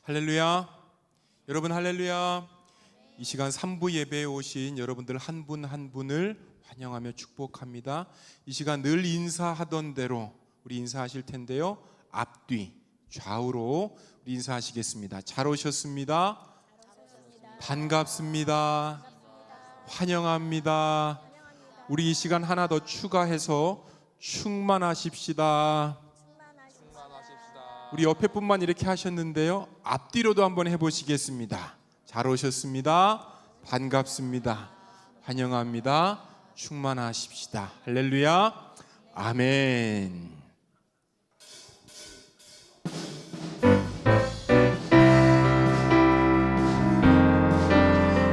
할렐루야. 여러분 할렐루야. 이 시간 3부 예배에 오신 여러분들 한 분 한 분을 환영하며 축복합니다. 이 시간 늘 인사하던 대로 우리 인사하실 텐데요, 앞뒤 좌우로 우리 인사하시겠습니다. 잘 오셨습니다. 반갑습니다. 환영합니다. 우리 이 시간 하나 더 추가해서 충만하십시다. 우리 옆에 분만 이렇게 하셨는데요, 앞뒤로도 한번 해보시겠습니다. 잘 오셨습니다. 반갑습니다. 환영합니다. 충만하십시다. 할렐루야. 아멘.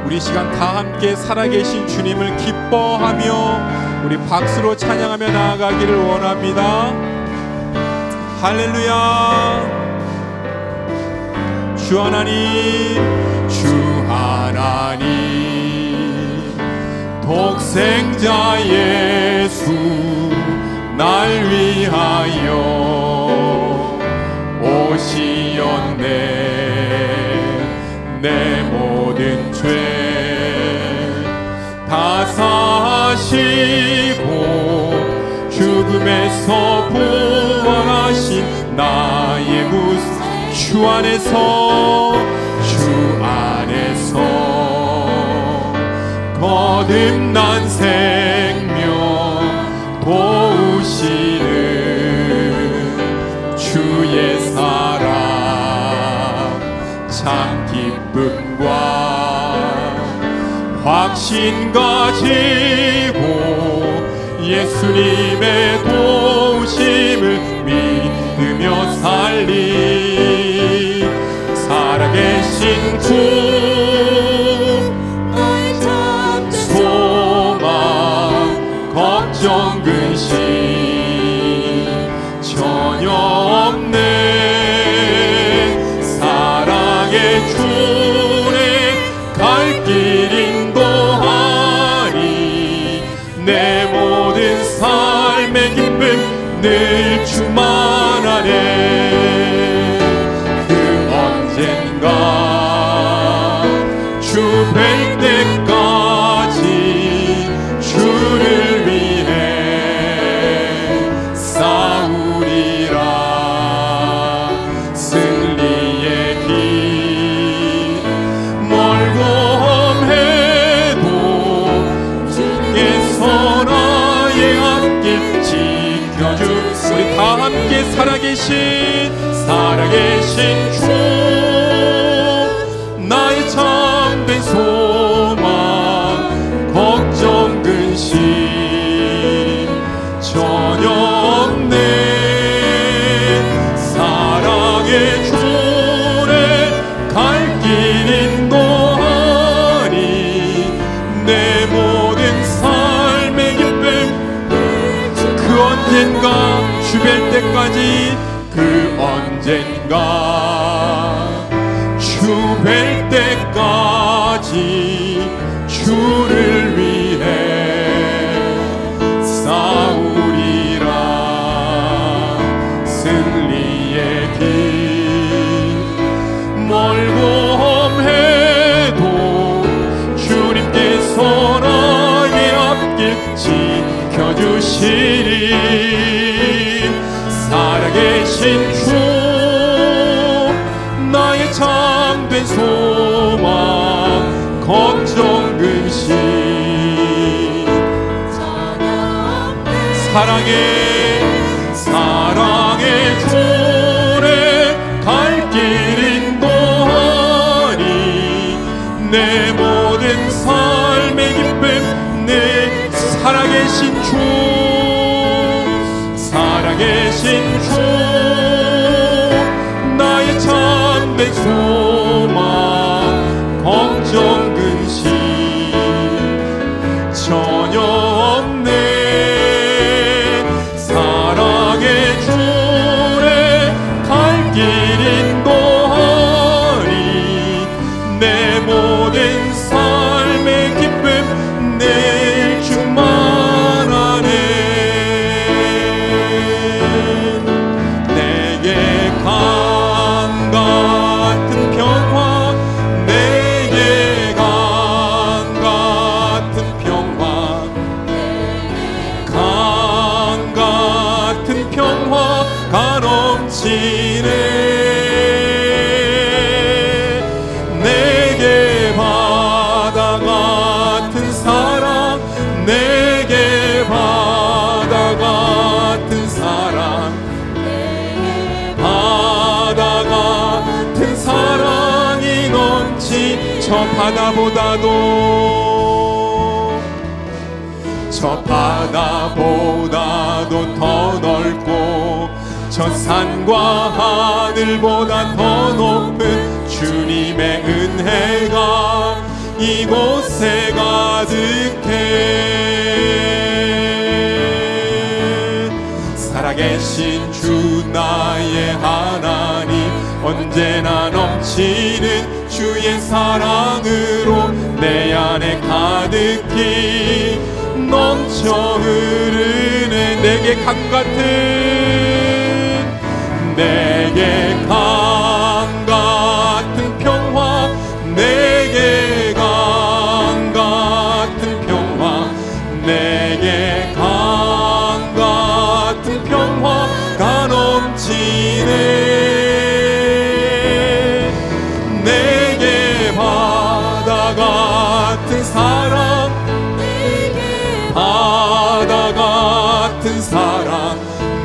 우리 시간 다 함께 살아계신 주님을 기뻐하며 우리 박수로 찬양하며 나아가기를 원합니다. 할렐루야. 주 하나님, 주 하나님, 독생자 예수 날 위하여 오시었네. 내 모든 죄 다 사시고 죽음에서 부활하신 나의 구주, 주 안에서 거듭난 생명 도우시는 주의 사랑 참 기쁨과 확신 가지고 예수님의 도우심을 믿으며 살리 살아계신 주 나의 참 소망 걱정 근심 전혀 없네. 사랑의 주의 갈 길 인도하리. 내 모든 삶의 기쁨 늘 충만하네. 그 언젠가 주 뵐 때까지 주를 위해 싸우리라. 승리의 길 멀고 험해도 주께서 나의 앞길 지켜주. 우리 다 함께 살아계신 주 나의 참된 소망 걱정 근심 전혀 없네. 사랑의 주의 갈 길 인도하리. 내 모든 삶의 기쁨 그 언젠가 주 뵐 때까지 그 언젠가 주 뵐 때까지 주를 위해 싸우리라. 승리의 길 멀고 험해도 주님께서 나의 앞길 지켜주시리. 살아계신 주 나의 참된 소망 걱정 근심 사랑의 주의 갈 길 인도하리. 내 모든 삶의 기쁨 내 살아계신 주 나의 참된 소망 걱정 근심 전혀 없네. 사랑의 주의 갈 길 인도하리. 내 모든 삶의 기쁨 늘 충만하네. 내게 강 같은 저 바다보다도 더 넓고 저 산과 하늘보다 더 높은 주님의 은혜가 이곳에 가득해. 살아계신 주 나의 하나님, 언제나 넘치는 주의 사랑으로 내 안에 가득히 넘쳐 흐르네. 내게 강 같은 평화, 내게 강 같은 평화, 내게 강 같은 평화가 넘치네. 내게 바다 같은 사랑, 바다 같은 사랑,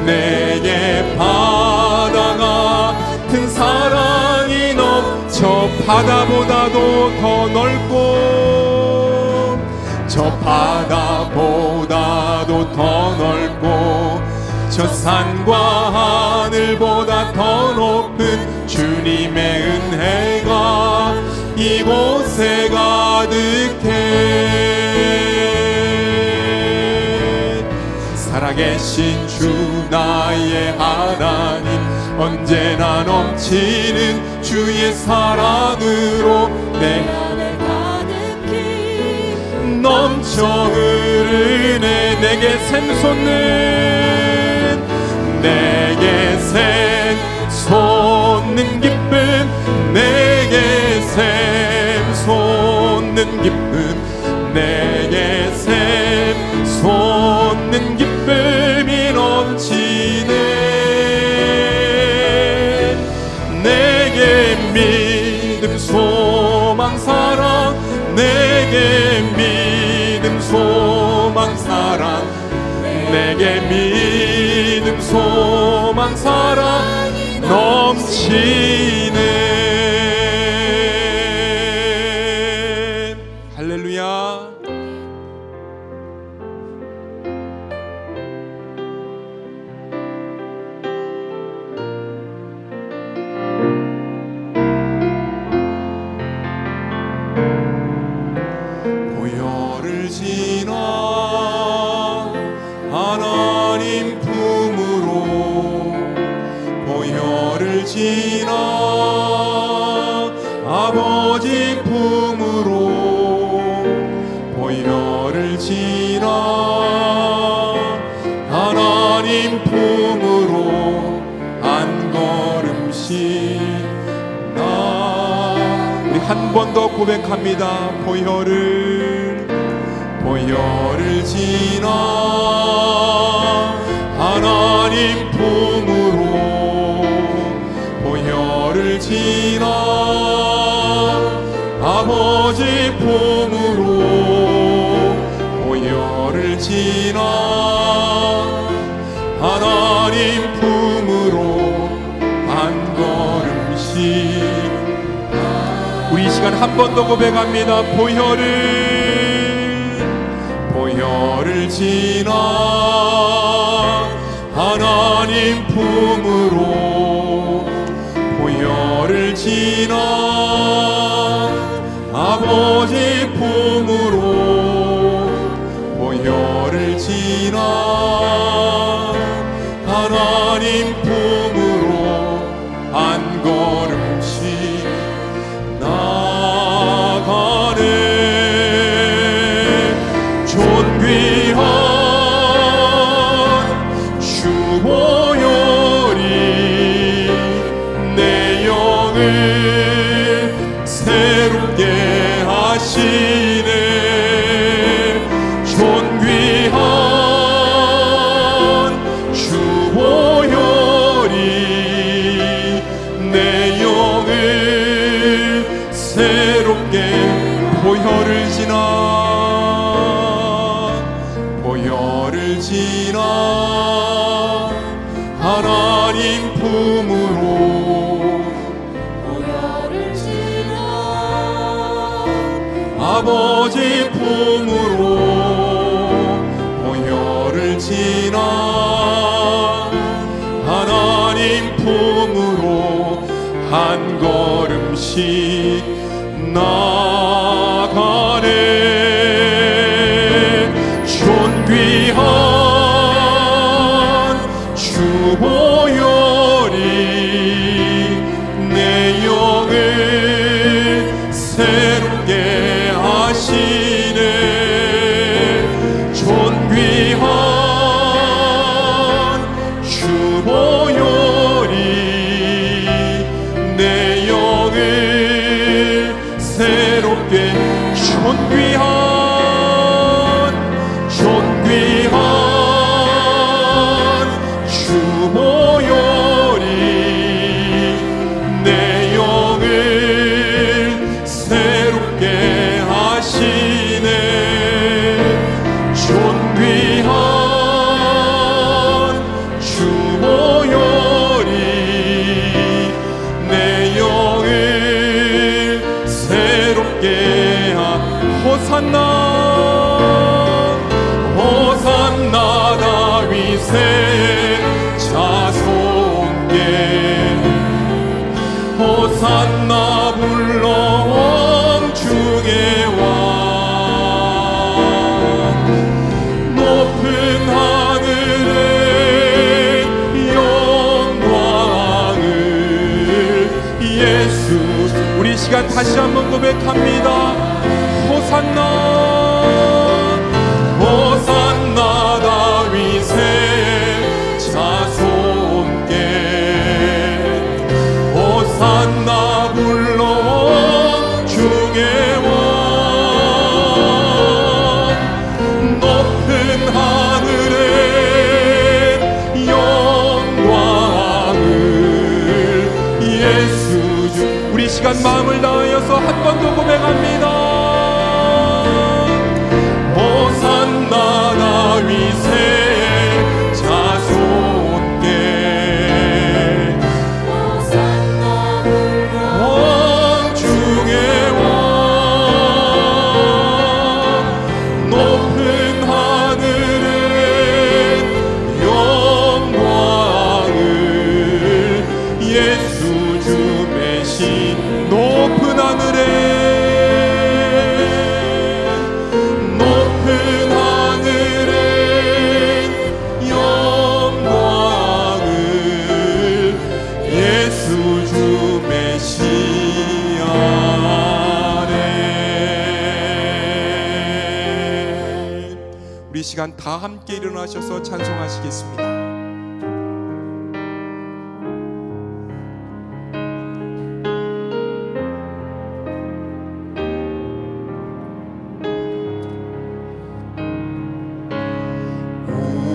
내게 바다 같은 사랑이 넘쳐. 바다보다도 더 넓고 저 바다보다도 더 넓고 저 산과 하늘보다 더 높은 주님의 은혜가 이곳에 가득해. 살아계신 주 나의 하나님, 언제나 넘치는 주의 사랑으로 내 안에 가득히 넘쳐 흐르네. 내게 샘솟는 기쁨, 내게 샘솟는 기쁨, 내게 샘솟는 기쁨이 넘치네. 내게 믿음 소망 사랑, 내게 믿음 소망 사랑, 내게 믿음 소망 사랑 넘치네. 할렐루야. 보혈을 지나 하나님 품으로, 보혈을 지나 아버지 품으로, 보혈을 지나 하나님 품으로 한 걸음씩 나. 우리 한 번 더 고백합니다. 보혈을 지나 하나님 품으로, 보혈을 지나 아버지 품으로, 보혈을 지나 하나님 품으로 한 걸음씩. 우리 이 시간 한 번 더 고백합니다. 보혈을 지나 하나님 품으로, 보혈을 지나 아버지 품으로, 보혈을 지나 하나님 품으로 한 걸음씩 나가네. 존귀한 주 보혈이 내 영을 새롭게 하시네. 존귀한 주 보혈이 내 영을 새롭게. 보혈을 지나 하나님 품으로, 보혈을 지나 아버지 품으로 보혈을 지나 하나님 품으로 한 걸음씩 나가네. 존귀한 주 보혈이 내 영을 새롭게 하시네. 존귀한 주 보혈이 내 영을 새롭게 존귀한 주 보혈이 내 영을 새롭게 하시네. 존귀한 주 보혈이 내 영을 새롭게 호산나 호산나 다윗의 자손께 호산나 불러 왕 중의 왕 높은 하늘에 영광을 예수. 우리 시간 다시 한번 고백합니다. 호산나 호산나 다윗의 자손께 호산나 불러 왕 중의 왕 높은 하늘에 영광을 예수 주. 우리 시간 마음을 다하여서 한 번 더 고백합니다. 호산나 다윗의 자손께 왕 중의 왕 높은 하늘에 영광을 예수 주 메시. 높은 하늘에 우리 시간 다 함께 일어나셔서 찬송하시겠습니다.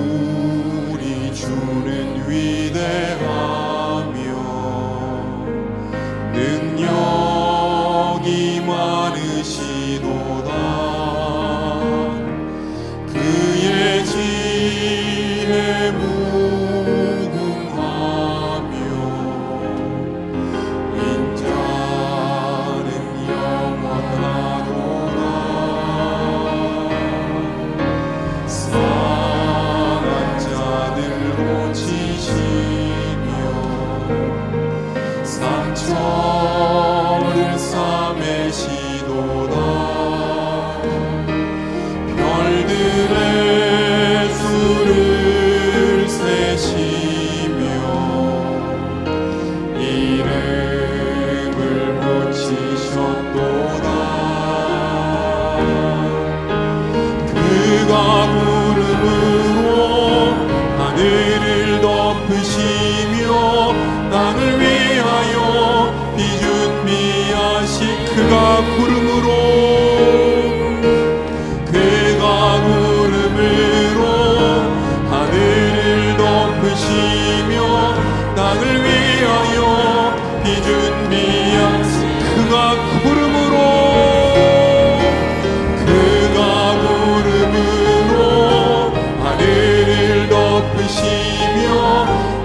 우리 주는 위대하며 능력이 많으시도다. 그의 지혜 무궁하며 인자는 영원하도다. 상한 자들 고치시며 상처를 싸매시도다. 별들의 수를 세시며 이름을 붙이셨도다. 그가 구름으로 하늘을 덮으시며 땅을 위하여 비준비하신 그가 구름으로 하늘을 덮으시며 땅을 위하여 비준비하신 그가 구름으로 하늘을 덮으시며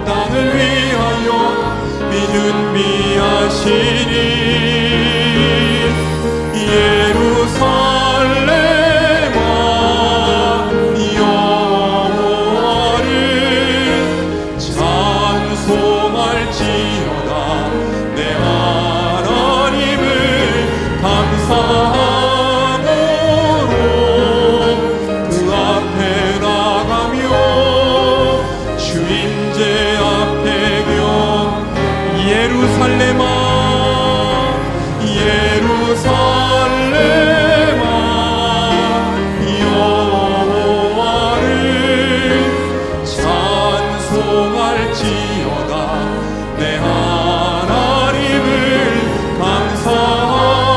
땅을 위하여 비준비하시니 예루살렘 예루살렘아 예루살렘아 여호와를 찬송할지어다 내 하나님을 감사함으로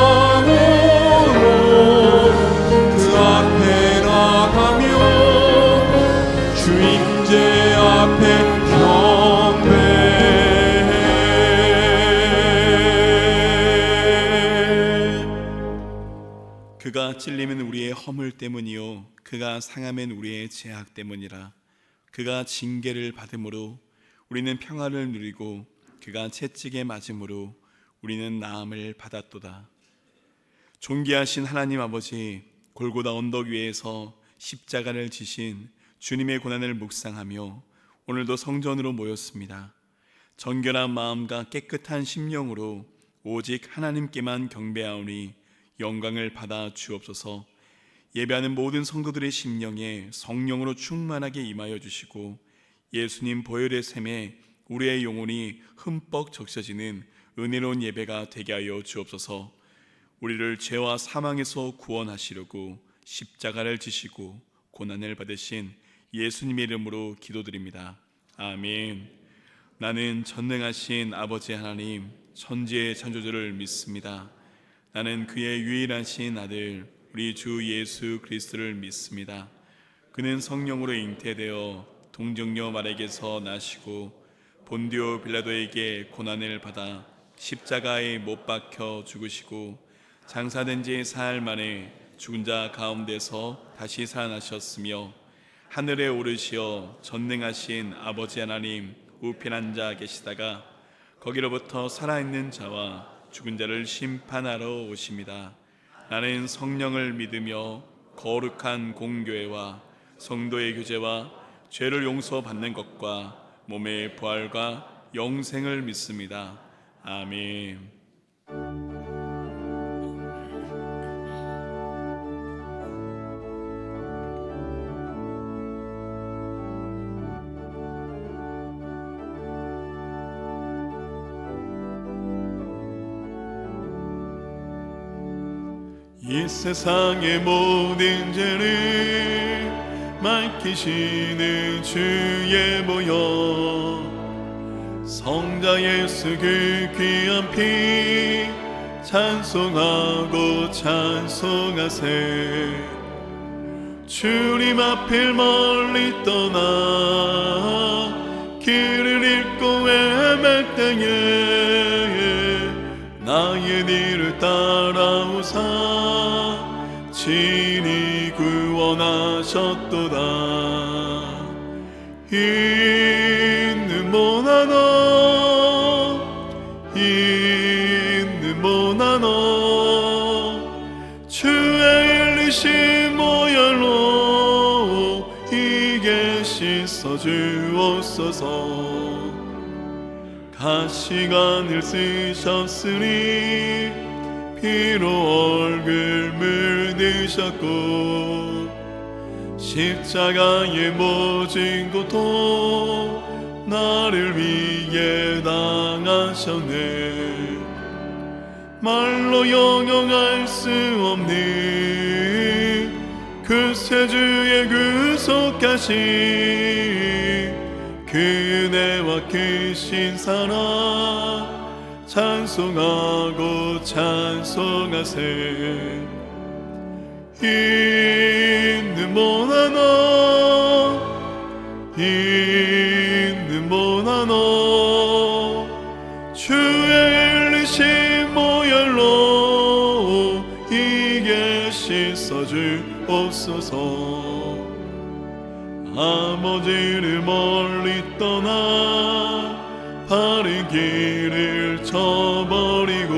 그 앞에 나가며 주임제 앞에 그가 찔림은 우리의 허물 때문이요 그가 상함은 우리의 죄악 때문이라. 그가 징계를 받음으로 우리는 평화를 누리고 그가 채찍에 맞음으로 우리는 나음을 받았도다. 존귀하신 하나님 아버지, 골고다 언덕 위에서 십자가를 지신 주님의 고난을 묵상하며 오늘도 성전으로 모였습니다. 정결한 마음과 깨끗한 심령으로 오직 하나님께만 경배하오니 영광을 받아 주옵소서. 예배하는 모든 성도들의 심령에 성령으로 충만하게 임하여 주시고 예수님 보혈의 샘에 우리의 영혼이 흠뻑 적셔지는 은혜로운 예배가 되게 하여 주옵소서. 우리를 죄와 사망에서 구원하시려고 십자가를 지시고 고난을 받으신 예수님의 이름으로 기도드립니다. 아멘. 나는 전능하신 아버지 하나님 천지의 창조주를 믿습니다. 나는 그의 유일하신 아들 우리 주 예수 그리스도를 믿습니다. 그는 성령으로 잉태되어 동정녀 마리아에게서 나시고 본디오 빌라도에게 고난을 받아 십자가에 못 박혀 죽으시고 장사된 지 사흘 만에 죽은 자 가운데서 다시 살아나셨으며 하늘에 오르시어 전능하신 아버지 하나님 우편 앉아 계시다가 거기로부터 살아있는 자와 죽은 자를 심판하러 오십니다. 나는 성령을 믿으며 거룩한 공교회와 성도의 교제와 죄를 용서받는 것과 몸의 부활과 영생을 믿습니다. 아멘. 이 세상의 모든 죄를 맡기시는 주의 보혈 성자 예수 그 귀한 피 찬송하고 찬송하세. 주님 앞을 멀리 떠나 길을 잃고 헤맬 때에 나의 뒤를 따라오사 친히 구원하셨도다. 있는 모나너 있는 모나너 주의 일리신 보혈로 이게 씻어 주옵소서. 가시관을 쓰셨으니 피로 얼굴 물드셨고 십자가의 모진 고통 나를 위해 당하셨네. 말로 형용할 수 없는 그 세주의 구속하신 그 은혜와 크신 사랑 찬송하고 찬송하세. 있는 모나너 있는 모나너 주의 일리신 보혈로 이게 씻어 주옵소서. 아버지를 멀리 떠나 바른 길을 저버리고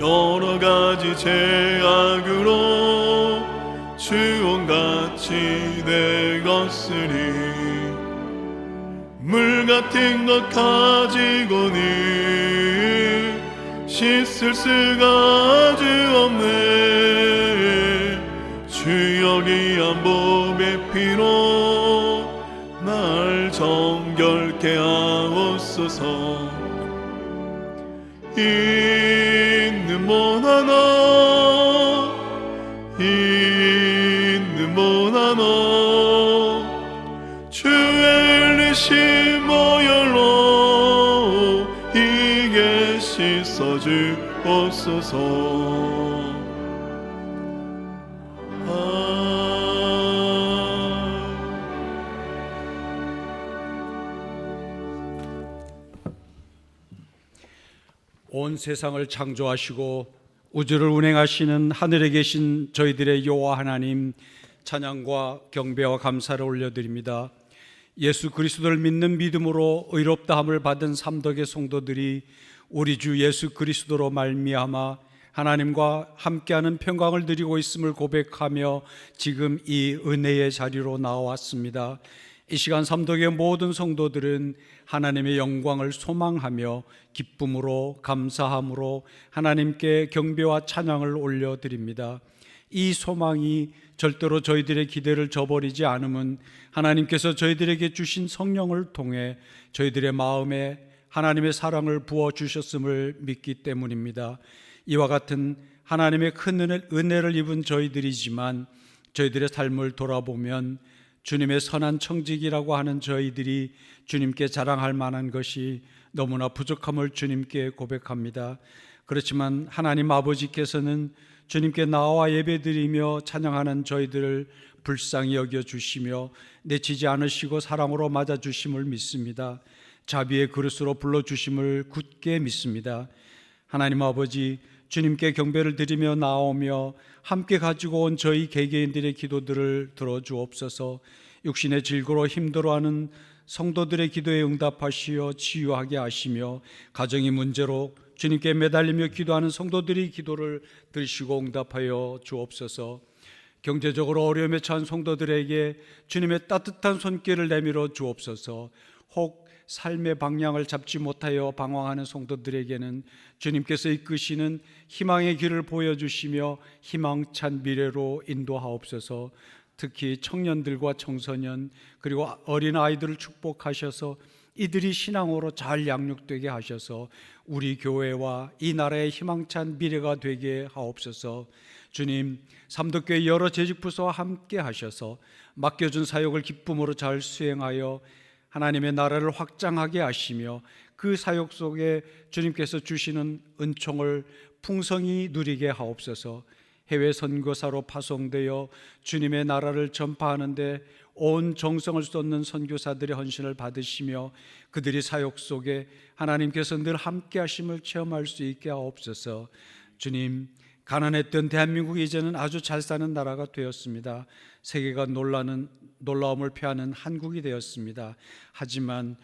여러 가지 죄악으로 주홍같이 되었으니 물 같은 것 가지고는 씻을 수가 아주 없네. 주여 귀한 몸의 피로 날 정결케 하옵소서. 있는 분 하나 있는 분 하나 주의 일리심 모열로 이게 씻어주옵소서. 온 세상을 창조하시고 우주를 운행하시는 하늘에 계신 저희들의 여호와 하나님, 찬양과 경배와 감사를 올려드립니다. 예수 그리스도를 믿는 믿음으로 의롭다함을 받은 삼덕의 성도들이 우리 주 예수 그리스도로 말미암아 하나님과 함께하는 평강을 누리고 있음을 고백하며 지금 이 은혜의 자리로 나왔습니다. 이 시간 삼덕의 모든 성도들은 하나님의 영광을 소망하며 기쁨으로 감사함으로 하나님께 경배와 찬양을 올려드립니다. 이 소망이 절대로 저희들의 기대를 저버리지 않음은 하나님께서 저희들에게 주신 성령을 통해 저희들의 마음에 하나님의 사랑을 부어주셨음을 믿기 때문입니다. 이와 같은 하나님의 큰 은혜를 입은 저희들이지만 저희들의 삶을 돌아보면 주님의 선한 청직이라고 하는 저희들이 주님께 자랑할 만한 것이 너무나 부족함을 주님께 고백합니다. 그렇지만 하나님 아버지께서는 주님께 나와 예배드리며 찬양하는 저희들을 불쌍히 여겨주시며 내치지 않으시고 사랑으로 맞아주심을 믿습니다. 자비의 그릇으로 불러주심을 굳게 믿습니다. 하나님 아버지, 주님께 경배를 드리며 나오며 함께 가지고 온 저희 개개인들의 기도들을 들어주옵소서. 육신의 질고로 힘들어하는 성도들의 기도에 응답하시어 치유하게 하시며 가정의 문제로 주님께 매달리며 기도하는 성도들의 기도를 들으시고 응답하여 주옵소서. 경제적으로 어려움에 처한 성도들에게 주님의 따뜻한 손길을 내밀어 주옵소서. 혹 삶의 방향을 잡지 못하여 방황하는 성도들에게는 주님께서 이끄시는 희망의 길을 보여주시며 희망찬 미래로 인도하옵소서. 특히 청년들과 청소년 그리고 어린아이들을 축복하셔서 이들이 신앙으로 잘 양육되게 하셔서 우리 교회와 이 나라의 희망찬 미래가 되게 하옵소서. 주님, 삼덕교회 여러 재직부서와 함께 하셔서 맡겨준 사역을 기쁨으로 잘 수행하여 하나님의 나라를 확장하게 하시며 그 사역 속에 주님께서 주시는 은총을 풍성히 누리게 하옵소서. 해외 선교사로 파송되어 주님의 나라를 전파하는데 온 정성을 쏟는 선교사들의 헌신을 받으시며 그들이 사역 속에 하나님께서 늘 함께 하심을 체험할 수 있게 하옵소서. 주님, 가난했던 대한민국이 이제는 아주 잘 사는 나라가 되었습니다. 세계가 놀라움을 표하는 한국이 되었습니다. 하지만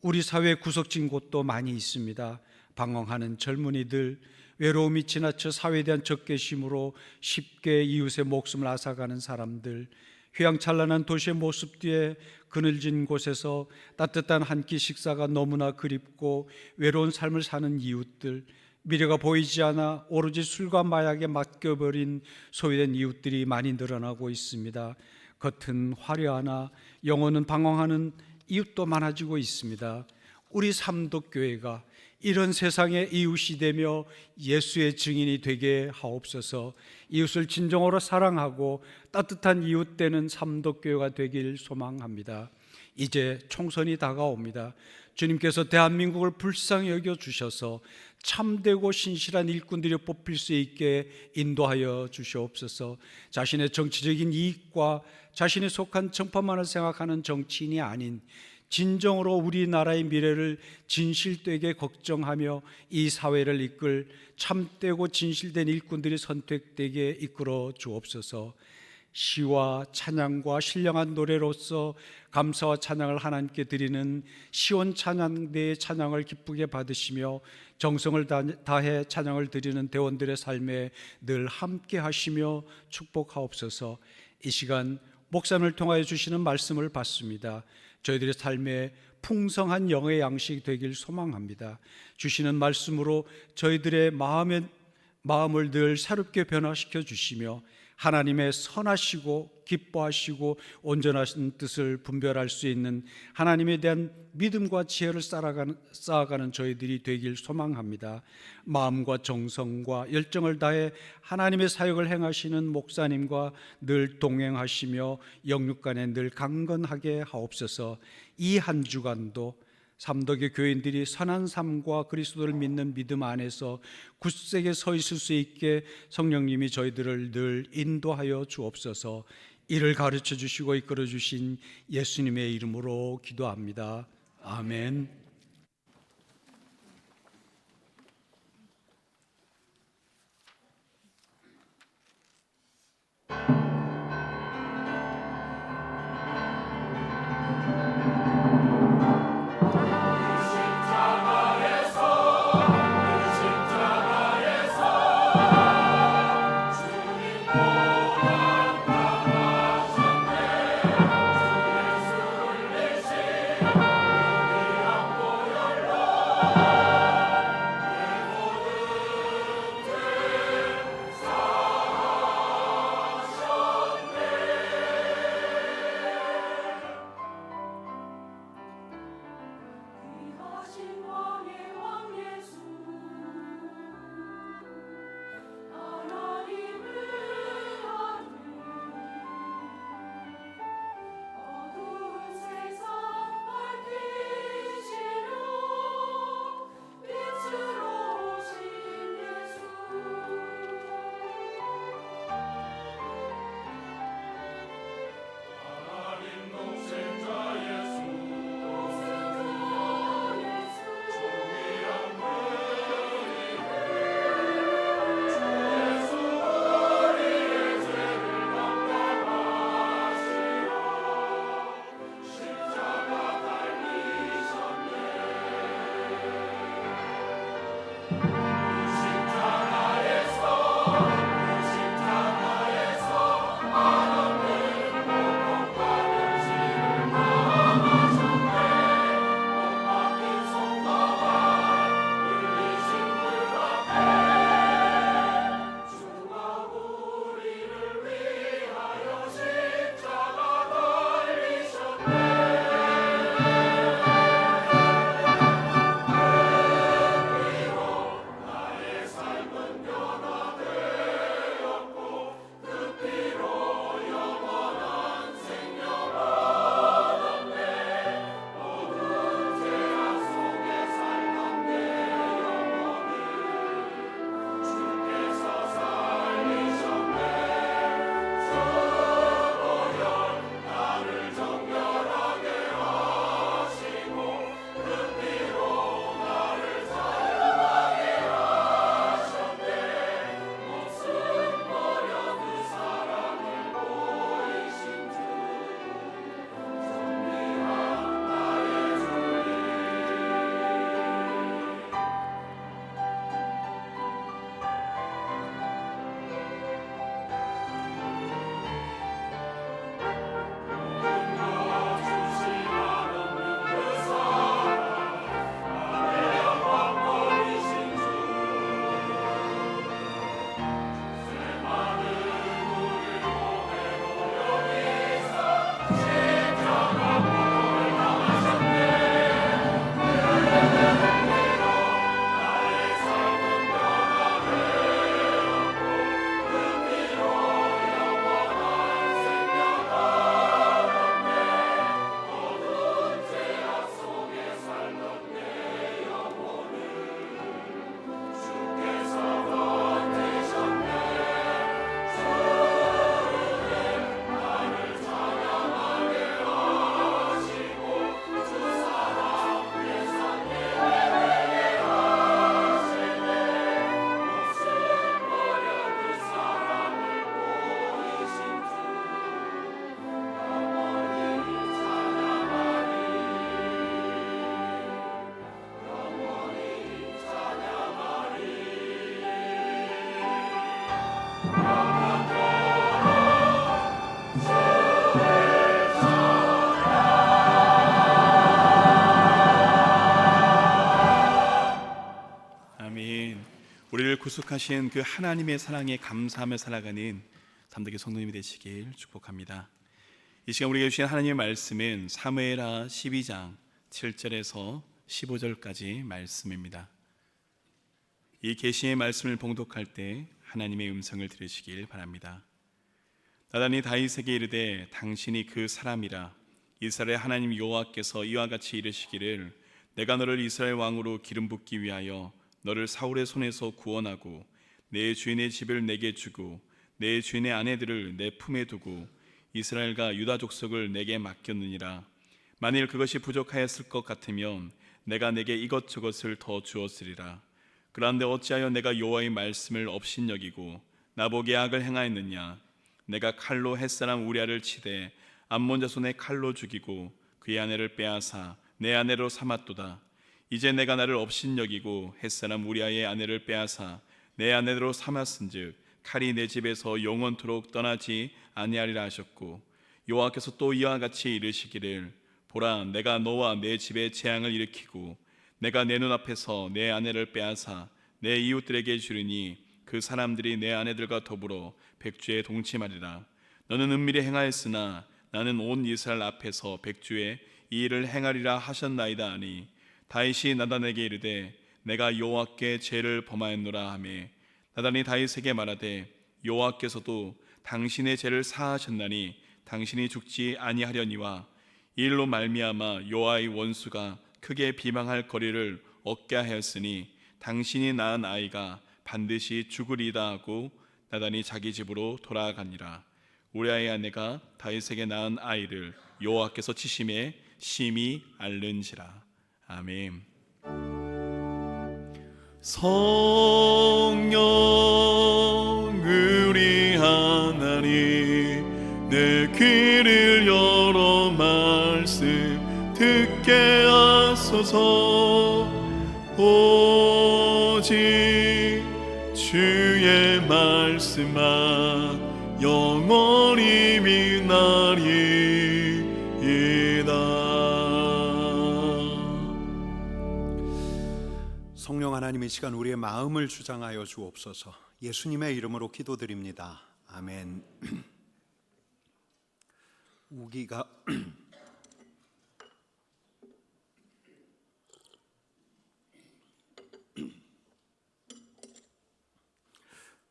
우리 사회에 구석진 곳도 많이 있습니다. 방황하는 젊은이들, 외로움이 지나쳐 사회에 대한 적개심으로 쉽게 이웃의 목숨을 앗아가는 사람들, 휘황찬란한 도시의 모습 뒤에 그늘진 곳에서 따뜻한 한 끼 식사가 너무나 그립고 외로운 삶을 사는 이웃들, 미래가 보이지 않아 오로지 술과 마약에 맡겨버린 소외된 이웃들이 많이 늘어나고 있습니다. 겉은 화려하나 영혼은 방황하는 이웃도 많아지고 있습니다. 우리 삼덕교회가 이런 세상의 이웃이 되며 예수의 증인이 되게 하옵소서. 이웃을 진정으로 사랑하고 따뜻한 이웃 되는 삼덕교회가 되길 소망합니다. 이제 총선이 다가옵니다. 주님께서 대한민국을 불쌍히 여겨주셔서 참되고 신실한 일꾼들이 뽑힐 수 있게 인도하여 주시옵소서. 자신의 정치적인 이익과 자신이 속한 정파만을 생각하는 정치인이 아닌 진정으로 우리나라의 미래를 진실되게 걱정하며 이 사회를 이끌 참되고 진실된 일꾼들이 선택되게 이끌어 주옵소서. 시와 찬양과 신령한 노래로서 감사와 찬양을 하나님께 드리는 시온 찬양대의 찬양을 기쁘게 받으시며 정성을 다해 찬양을 드리는 대원들의 삶에 늘 함께 하시며 축복하옵소서. 이 시간 목사님을 통하여 주시는 말씀을 받습니다. 저희들의 삶에 풍성한 영의 양식이 되길 소망합니다. 주시는 말씀으로 저희들의 마음을 늘 새롭게 변화시켜 주시며 하나님의 선하시고 기뻐하시고 온전하신 뜻을 분별할 수 있는 하나님에 대한 믿음과 지혜를 쌓아가는 저희들이 되길 소망합니다. 마음과 정성과 열정을 다해 하나님의 사역을 행하시는 목사님과 늘 동행하시며 영육간에 늘 강건하게 하옵소서. 이 한 주간도 삼덕의 교인들이 선한 삶과 그리스도를 믿는 믿음 안에서 굳세게 서 있을 수 있게 성령님이 저희들을 늘 인도하여 주옵소서. 이를 가르쳐 주시고 이끌어 주신 예수님의 이름으로 기도합니다. 아멘. 우리를 구속하신 그 하나님의 사랑에 감사하며 살아가는 담대하게 성도님이 되시길 축복합니다. 이 시간 우리에게 주신 하나님의 말씀은 사무엘하 12장 7절에서 15절까지 말씀입니다. 이 계시의 말씀을 봉독할 때 하나님의 음성을 들으시길 바랍니다. 나단이 다윗에게 이르되 당신이 그 사람이라. 이스라엘의 하나님 여호와께서 이와 같이 이르시기를 내가 너를 이스라엘 왕으로 기름 붓기 위하여 너를 사울의 손에서 구원하고 내 주인의 집을 내게 주고 내 주인의 아내들을 내 품에 두고 이스라엘과 유다 족속을 내게 맡겼느니라. 만일 그것이 부족하였을 것 같으면 내가 내게 이것저것을 더 주었으리라. 그런데 어찌하여 내가 여호와의 말씀을 업신여기고 나보게 악을 행하였느냐. 내가 칼로 햇사람 우리아를 치되 암몬 자손의 칼로 죽이고 그의 아내를 빼앗아 내 아내로 삼았도다. 이제 내가 나를 업신여기고 햇사람 우리아의 아내를 빼앗아 내 아내로 삼았은즉 칼이 내 집에서 영원토록 떠나지 아니하리라 하셨고, 여호와께서 또 이와 같이 이르시기를 보라, 내가 너와 내 집에 재앙을 일으키고 내가 내 눈앞에서 내 아내를 빼앗아 내 이웃들에게 주리니 그 사람들이 내 아내들과 더불어 백주에 동침하리라. 너는 은밀히 행하였으나 나는 온 이스라엘 앞에서 백주에 이 일을 행하리라 하셨나이다 하니, 다윗이 나단에게 이르되 내가 여호와께 죄를 범하였노라 하매, 나단이 다윗에게 말하되 여호와께서도 당신의 죄를 사하셨나니 당신이 죽지 아니하려니와 이 일로 말미암아 여호와의 원수가 크게 비방할 거리를 얻게 하였으니 당신이 낳은 아이가 반드시 죽으리다 하고 나단이 자기 집으로 돌아가니라. 우리아의 아내가 다윗에게 낳은 아이를 여호와께서 치심에 심히 앓는지라. 아멘. 성령 우리 하나님, 내 귀를 열어 말씀 듣게 하소서. 오직 주의 말씀만 영원히 빛나리이다. 성령 하나님, 이 시간 우리의 마음을 주장하여 주옵소서. 예수님의 이름으로 기도드립니다. 아멘.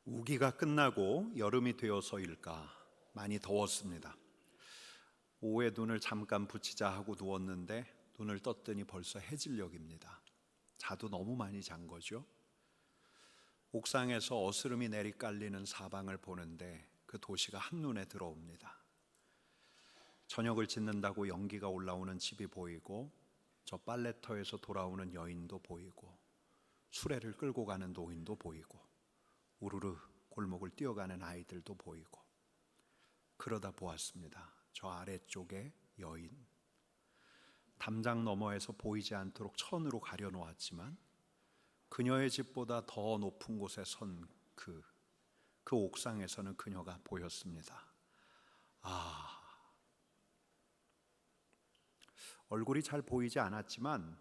우기가 끝나고 여름이 되어서일까 많이 더웠습니다. 오후에 눈을 잠깐 붙이자 하고 누웠는데 눈을 떴더니 벌써 해질녘입니다. 자도 너무 많이 잔 거죠. 옥상에서 어스름이 내리깔리는 사방을 보는데 그 도시가 한눈에 들어옵니다. 저녁을 짓는다고 연기가 올라오는 집이 보이고, 저 빨래터에서 돌아오는 여인도 보이고, 수레를 끌고 가는 노인도 보이고, 우르르 골목을 뛰어가는 아이들도 보이고, 그러다 보았습니다. 저 아래쪽에 여인, 담장 너머에서 보이지 않도록 천으로 가려놓았지만 그녀의 집보다 더 높은 곳에 선 그 옥상에서는 그녀가 보였습니다. 얼굴이 잘 보이지 않았지만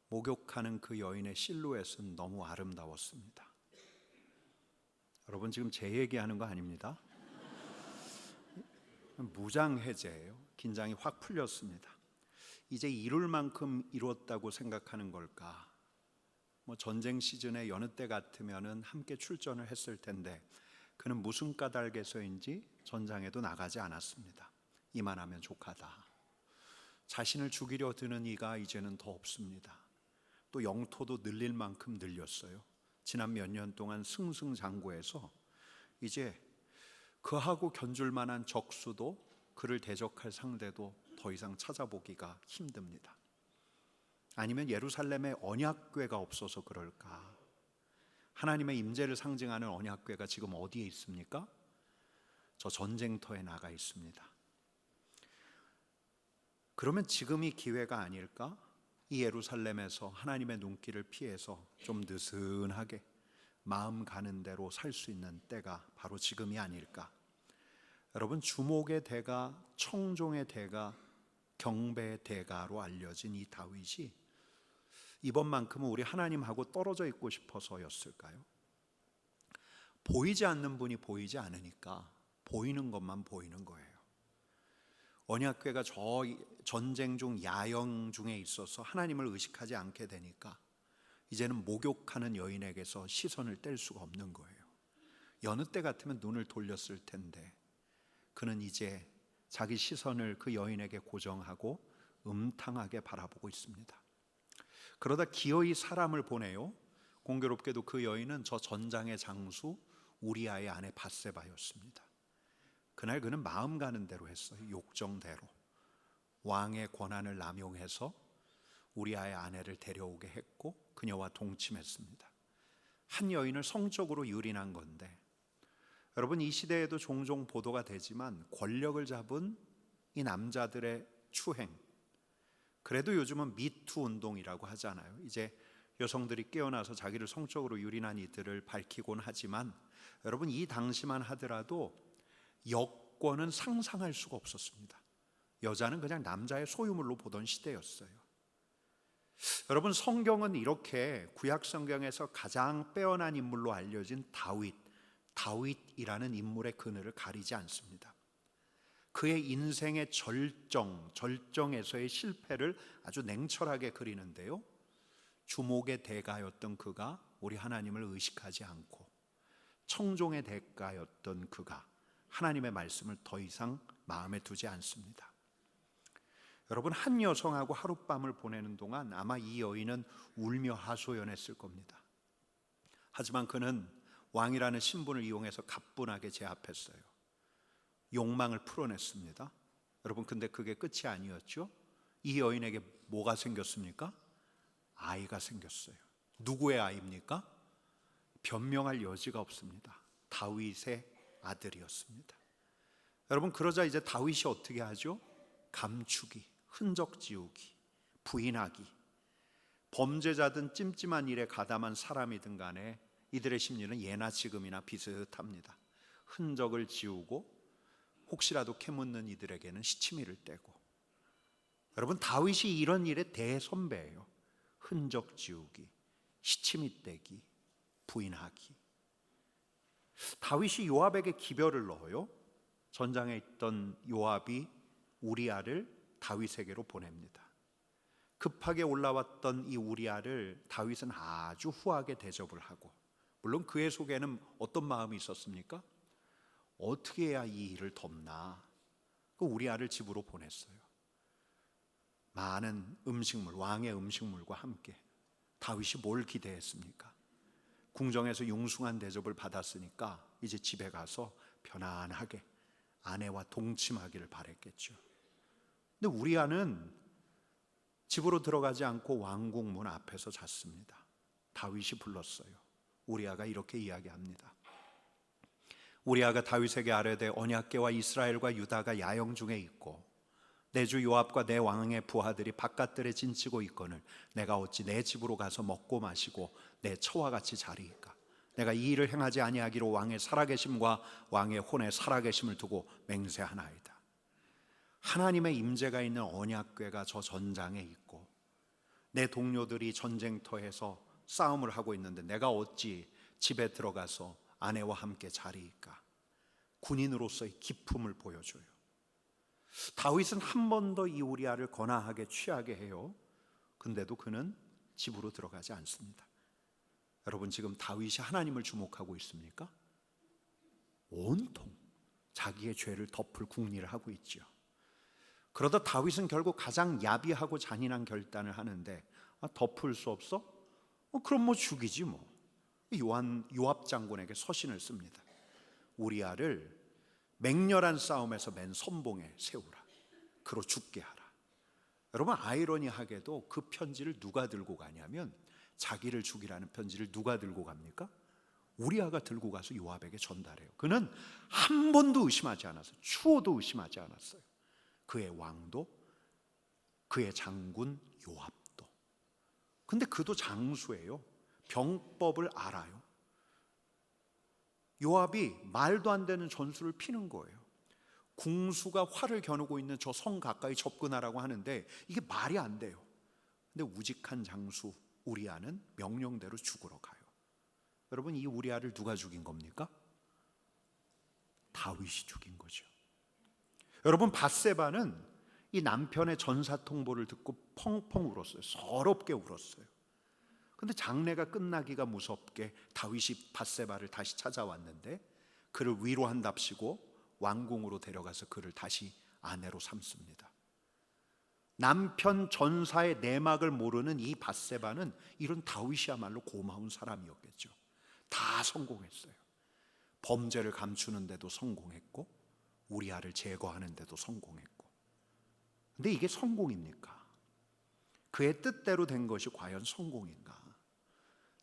목욕하는 그 여인의 실루엣은 너무 아름다웠습니다. 여러분, 지금 제 얘기하는 거 아닙니다. 무장해제예요. 긴장이 확 풀렸습니다. 이제 이룰 만큼 이뤘다고 생각하는 걸까? 전쟁 시즌에 여느 때 같으면은 함께 출전을 했을 텐데 그는 무슨 까닭에서인지 전장에도 나가지 않았습니다. 이만하면 족하다. 자신을 죽이려 드는 이가 이제는 더 없습니다. 또 영토도 늘릴 만큼 늘렸어요. 지난 몇 년 동안 승승장구해서 이제 그하고 견줄 만한 적수도 그를 대적할 상대도 더 이상 찾아보기가 힘듭니다. 아니면 예루살렘에 언약궤가 없어서 그럴까? 하나님의 임재를 상징하는 언약궤가 지금 어디에 있습니까? 저 전쟁터에 나가 있습니다. 그러면 지금이 기회가 아닐까? 이 예루살렘에서 하나님의 눈길을 피해서 좀 느슨하게 마음 가는 대로 살 수 있는 때가 바로 지금이 아닐까? 여러분, 주목의 대가, 청종의 대가, 경배의 대가로 알려진 이 다윗이 이번만큼은 우리 하나님하고 떨어져 있고 싶어서였을까요? 보이지 않는 분이 보이지 않으니까 보이는 것만 보이는 거예요. 언약궤가 저 전쟁 중 야영 중에 있어서 하나님을 의식하지 않게 되니까 이제는 목욕하는 여인에게서 시선을 뗄 수가 없는 거예요. 여느 때 같으면 눈을 돌렸을 텐데 그는 이제 자기 시선을 그 여인에게 고정하고 음탕하게 바라보고 있습니다. 그러다 기어이 사람을 보내요. 공교롭게도 그 여인은 저 전장의 장수 우리아의 아내 밧세바였습니다. 그날 그는 마음 가는 대로 했어요. 욕정대로 왕의 권한을 남용해서 우리아의 아내를 데려오게 했고 그녀와 동침했습니다. 한 여인을 성적으로 유린한 건데, 여러분 이 시대에도 종종 보도가 되지만 권력을 잡은 이 남자들의 추행, 그래도 요즘은 미투 운동이라고 하잖아요. 이제 여성들이 깨어나서 자기를 성적으로 유린한 이들을 밝히곤 하지만 여러분 이 당시만 하더라도 여권은 상상할 수가 없었습니다. 여자는 그냥 남자의 소유물로 보던 시대였어요. 여러분 성경은 이렇게 구약 성경에서 가장 빼어난 인물로 알려진 다윗이라는 인물의 그늘을 가리지 않습니다. 그의 인생의 절정에서의 실패를 아주 냉철하게 그리는데요, 주목의 대가였던 그가 우리 하나님을 의식하지 않고 청종의 대가였던 그가 하나님의 말씀을 더 이상 마음에 두지 않습니다. 여러분 한 여성하고 하룻밤을 보내는 동안 아마 이 여인은 울며 하소연했을 겁니다. 하지만 그는 왕이라는 신분을 이용해서 가뿐하게 제압했어요. 욕망을 풀어냈습니다. 여러분 근데 그게 끝이 아니었죠. 이 여인에게 뭐가 생겼습니까? 아이가 생겼어요. 누구의 아이입니까? 변명할 여지가 없습니다. 다윗의 아들이었습니다. 여러분 그러자 이제 다윗이 어떻게 하죠? 감추기, 흔적 지우기, 부인하기. 범죄자든 찜찜한 일에 가담한 사람이든 간에 이들의 심리는 예나 지금이나 비슷합니다. 흔적을 지우고 혹시라도 캐묻는 이들에게는 시치미를 떼고. 여러분 다윗이 이런 일의 대선배예요. 흔적 지우기, 시치미 떼기, 부인하기. 다윗이 요압에게 기별을 넣어요. 전장에 있던 요압이 우리아를 다윗에게로 보냅니다. 급하게 올라왔던 이 우리아를 다윗은 아주 후하게 대접을 하고, 물론 그의 속에는 어떤 마음이 있었습니까? 어떻게 해야 이 일을 덮나? 그 우리아를 집으로 보냈어요. 많은 음식물, 왕의 음식물과 함께. 다윗이 뭘 기대했습니까? 궁정에서 융숭한 대접을 받았으니까 이제 집에 가서 편안하게 아내와 동침하기를 바랬겠죠. 근데 우리아는 집으로 들어가지 않고 왕궁 문 앞에서 잤습니다. 다윗이 불렀어요. 우리아가 이렇게 이야기합니다. 우리아가 다윗에게 아뢰되 언약궤와 이스라엘과 유다가 야영 중에 있고 내 주 요압과 내 왕의 부하들이 바깥들에 진치고 있거늘 내가 어찌 내 집으로 가서 먹고 마시고 내 처와 같이 자리이까? 내가 이 일을 행하지 아니하기로 왕의 살아계심과 왕의 혼의 살아계심을 두고 맹세하나이다. 하나님의 임재가 있는 언약궤가 저 전장에 있고 내 동료들이 전쟁터에서 싸움을 하고 있는데 내가 어찌 집에 들어가서 아내와 함께 자리이까? 군인으로서의 기품을 보여줘요. 다윗은 한 번 더 이 우리아를 거나하게 취하게 해요. 근데도 그는 집으로 들어가지 않습니다. 여러분 지금 다윗이 하나님을 주목하고 있습니까? 온통 자기의 죄를 덮을 궁리를 하고 있죠. 그러다 다윗은 결국 가장 야비하고 잔인한 결단을 하는데, 덮을 수 없어? 그럼 뭐 죽이지 뭐. 요압 장군에게 서신을 씁니다. 우리아를 맹렬한 싸움에서 맨 선봉에 세우라. 그로 죽게 하라. 여러분 아이러니하게도 그 편지를 누가 들고 가냐면, 자기를 죽이라는 편지를 누가 들고 갑니까? 우리아가 들고 가서 요압에게 전달해요. 그는 한 번도 의심하지 않았어요. 추호도 의심하지 않았어요. 그의 왕도, 그의 장군 요압도. 근데 그도 장수예요. 병법을 알아요. 요압이 말도 안 되는 전술을 피는 거예요. 궁수가 활을 겨누고 있는 저 성 가까이 접근하라고 하는데 이게 말이 안 돼요. 근데 우직한 장수 우리아는 명령대로 죽으러 가요. 여러분 이 우리아를 누가 죽인 겁니까? 다윗이 죽인 거죠. 여러분, 밧세바는 이 남편의 전사 통보를 듣고 펑펑 울었어요. 서럽게 울었어요. 근데 장례가 끝나기가 무섭게 다윗이 밧세바를 다시 찾아왔는데 그를 위로한답시고 왕궁으로 데려가서 그를 다시 아내로 삼습니다. 남편 전사의 내막을 모르는 이 밧세바는 이런 다윗이야말로 고마운 사람이었겠죠. 다 성공했어요. 범죄를 감추는데도 성공했고 우리아를 제거하는데도 성공했고. 근데 이게 성공입니까? 그의 뜻대로 된 것이 과연 성공인가?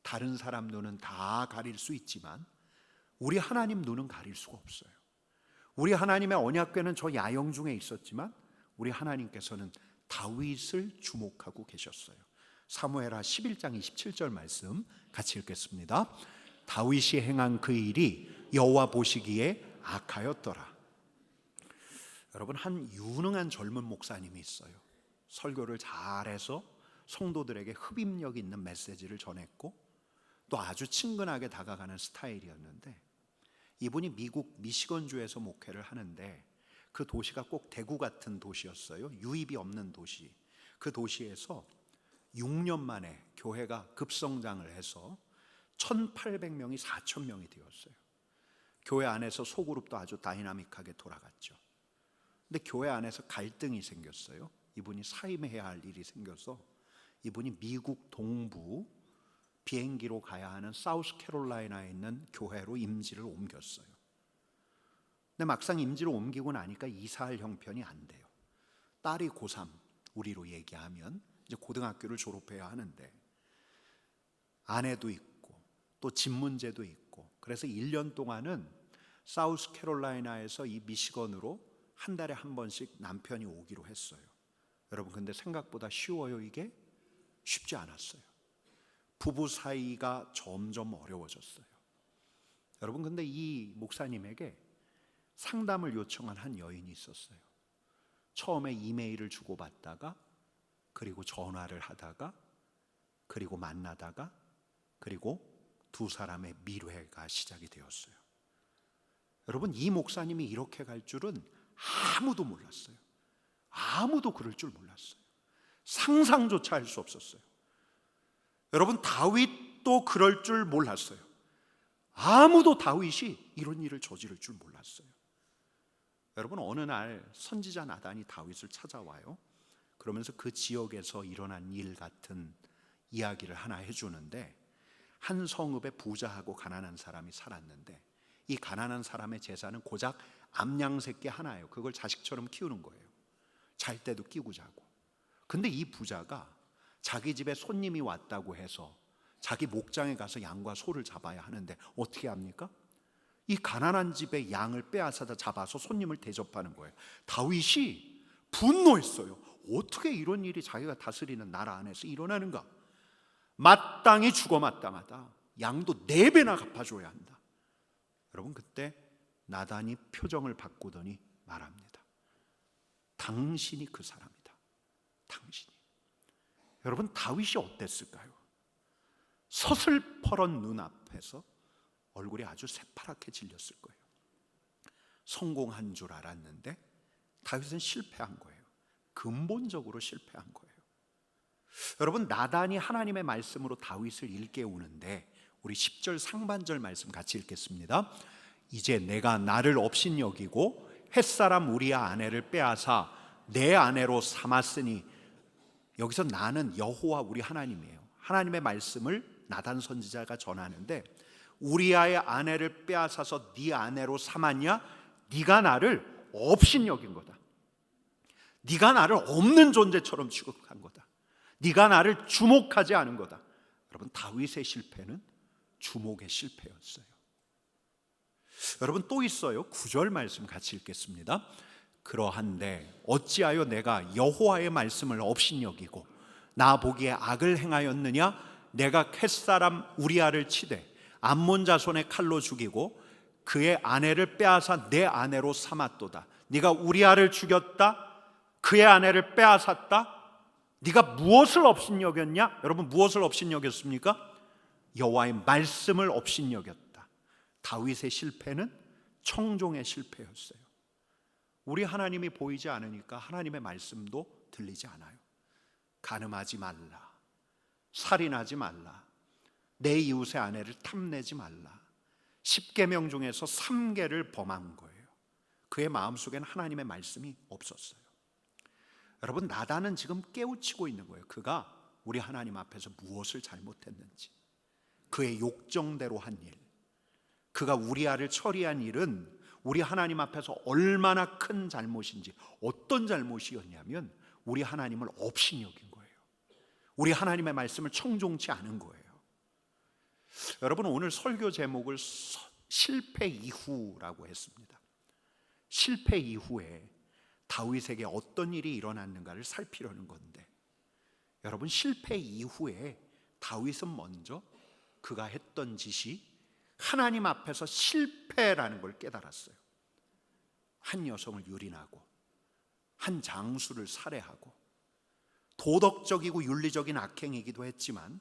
다른 사람 눈은 다 가릴 수 있지만 우리 하나님 눈은 가릴 수가 없어요. 우리 하나님의 언약궤는 저 야영 중에 있었지만 우리 하나님께서는 다윗을 주목하고 계셨어요. 사무엘하 11장 27절 말씀 같이 읽겠습니다. 다윗이 행한 그 일이 여호와 보시기에 악하였더라. 여러분, 한 유능한 젊은 목사님이 있어요. 설교를 잘해서 성도들에게 흡입력 있는 메시지를 전했고 또 아주 친근하게 다가가는 스타일이었는데, 이분이 미국 미시건주에서 목회를 하는데 그 도시가 꼭 대구 같은 도시였어요. 유입이 없는 도시. 그 도시에서 6년 만에 교회가 급성장을 해서 1,800명이 4,000명이 되었어요. 교회 안에서 소그룹도 아주 다이나믹하게 돌아갔죠. 근데 교회 안에서 갈등이 생겼어요. 이분이 사임해야 할 일이 생겨서 이분이 미국 동부 비행기로 가야 하는 사우스캐롤라이나에 있는 교회로 임지를 옮겼어요. 근데 막상 임지를 옮기고 나니까 이사할 형편이 안 돼요. 딸이 고3, 우리로 얘기하면 이제 고등학교를 졸업해야 하는데 아내도 있고 또 집 문제도 있고, 그래서 1년 동안은 사우스캐롤라이나에서 이 미시건으로 한 달에 한 번씩 남편이 오기로 했어요. 여러분, 근데 생각보다 쉬워요? 이게 쉽지 않았어요. 부부 사이가 점점 어려워졌어요. 여러분, 근데 이 목사님에게 상담을 요청한 한 여인이 있었어요. 처음에 이메일을 주고받다가 그리고 전화를 하다가 그리고 만나다가 그리고 두 사람의 밀회가 시작이 되었어요. 여러분, 이 목사님이 이렇게 갈 줄은 아무도 몰랐어요. 아무도 그럴 줄 몰랐어요. 상상조차 할 수 없었어요. 여러분, 다윗도 그럴 줄 몰랐어요. 아무도 다윗이 이런 일을 저지를 줄 몰랐어요. 여러분, 어느 날 선지자 나단이 다윗을 찾아와요. 그러면서 그 지역에서 일어난 일 같은 이야기를 하나 해주는데, 한 성읍에 부자하고 가난한 사람이 살았는데 이 가난한 사람의 제사는 고작 암양 새끼 하나예요. 그걸 자식처럼 키우는 거예요. 잘 때도 끼고 자고. 근데 이 부자가 자기 집에 손님이 왔다고 해서 자기 목장에 가서 양과 소를 잡아야 하는데 어떻게 합니까? 이 가난한 집의 양을 빼앗아다 잡아서 손님을 대접하는 거예요. 다윗이 분노했어요. 어떻게 이런 일이 자기가 다스리는 나라 안에서 일어나는가? 마땅히 죽어 마땅하다. 양도 4배나 갚아줘야 한다. 여러분, 그때 나단이 표정을 바꾸더니 말합니다. 당신이 그 사람이다. 당신이. 여러분, 다윗이 어땠을까요? 서슬퍼런 눈앞에서 얼굴이 아주 새파랗게 질렸을 거예요. 성공한 줄 알았는데 다윗은 실패한 거예요. 근본적으로 실패한 거예요. 여러분, 나단이 하나님의 말씀으로 다윗을 일깨우는데 우리 10절 상반절 말씀 같이 읽겠습니다. 이제 내가 나를 업신여기고 햇사람 우리아 아내를 빼앗아 내 아내로 삼았으니, 여기서 나는 여호와 우리 하나님이에요. 하나님의 말씀을 나단 선지자가 전하는데, 우리아의 아내를 빼앗아서 네 아내로 삼았냐? 네가 나를 업신여긴 거다. 네가 나를 없는 존재처럼 취급한 거다. 네가 나를 주목하지 않은 거다. 여러분, 다윗의 실패는 주목의 실패였어요. 여러분, 또 있어요. 9절 말씀 같이 읽겠습니다. 그러한데 어찌하여 내가 여호와의 말씀을 업신여기고 나 보기에 악을 행하였느냐? 내가 캣사람 우리아를 치되 암몬 자손의 칼로 죽이고 그의 아내를 빼앗아 내 아내로 삼았도다. 네가 우리아를 죽였다. 그의 아내를 빼앗았다. 네가 무엇을 업신여겼냐? 여러분, 무엇을 업신여겼습니까? 여호와의 말씀을 업신여겼다. 다윗의 실패는 청종의 실패였어요. 우리 하나님이 보이지 않으니까 하나님의 말씀도 들리지 않아요. 간음하지 말라, 살인하지 말라, 내 이웃의 아내를 탐내지 말라. 10계명 중에서 3개를 범한 거예요. 그의 마음속에는 하나님의 말씀이 없었어요. 여러분, 나단은 지금 깨우치고 있는 거예요. 그가 우리 하나님 앞에서 무엇을 잘못했는지, 그의 욕정대로 한 일, 그가 우리아를 처리한 일은 우리 하나님 앞에서 얼마나 큰 잘못인지, 어떤 잘못이었냐면 우리 하나님을 없이 여긴 거예요. 우리 하나님의 말씀을 청종치 않은 거예요. 여러분, 오늘 설교 제목을 실패 이후라고 했습니다. 실패 이후에 다윗에게 어떤 일이 일어났는가를 살피려는 건데, 여러분, 실패 이후에 다윗은 먼저 그가 했던 짓이 하나님 앞에서 실패라는 걸 깨달았어요. 한 여성을 유린하고 한 장수를 살해하고 도덕적이고 윤리적인 악행이기도 했지만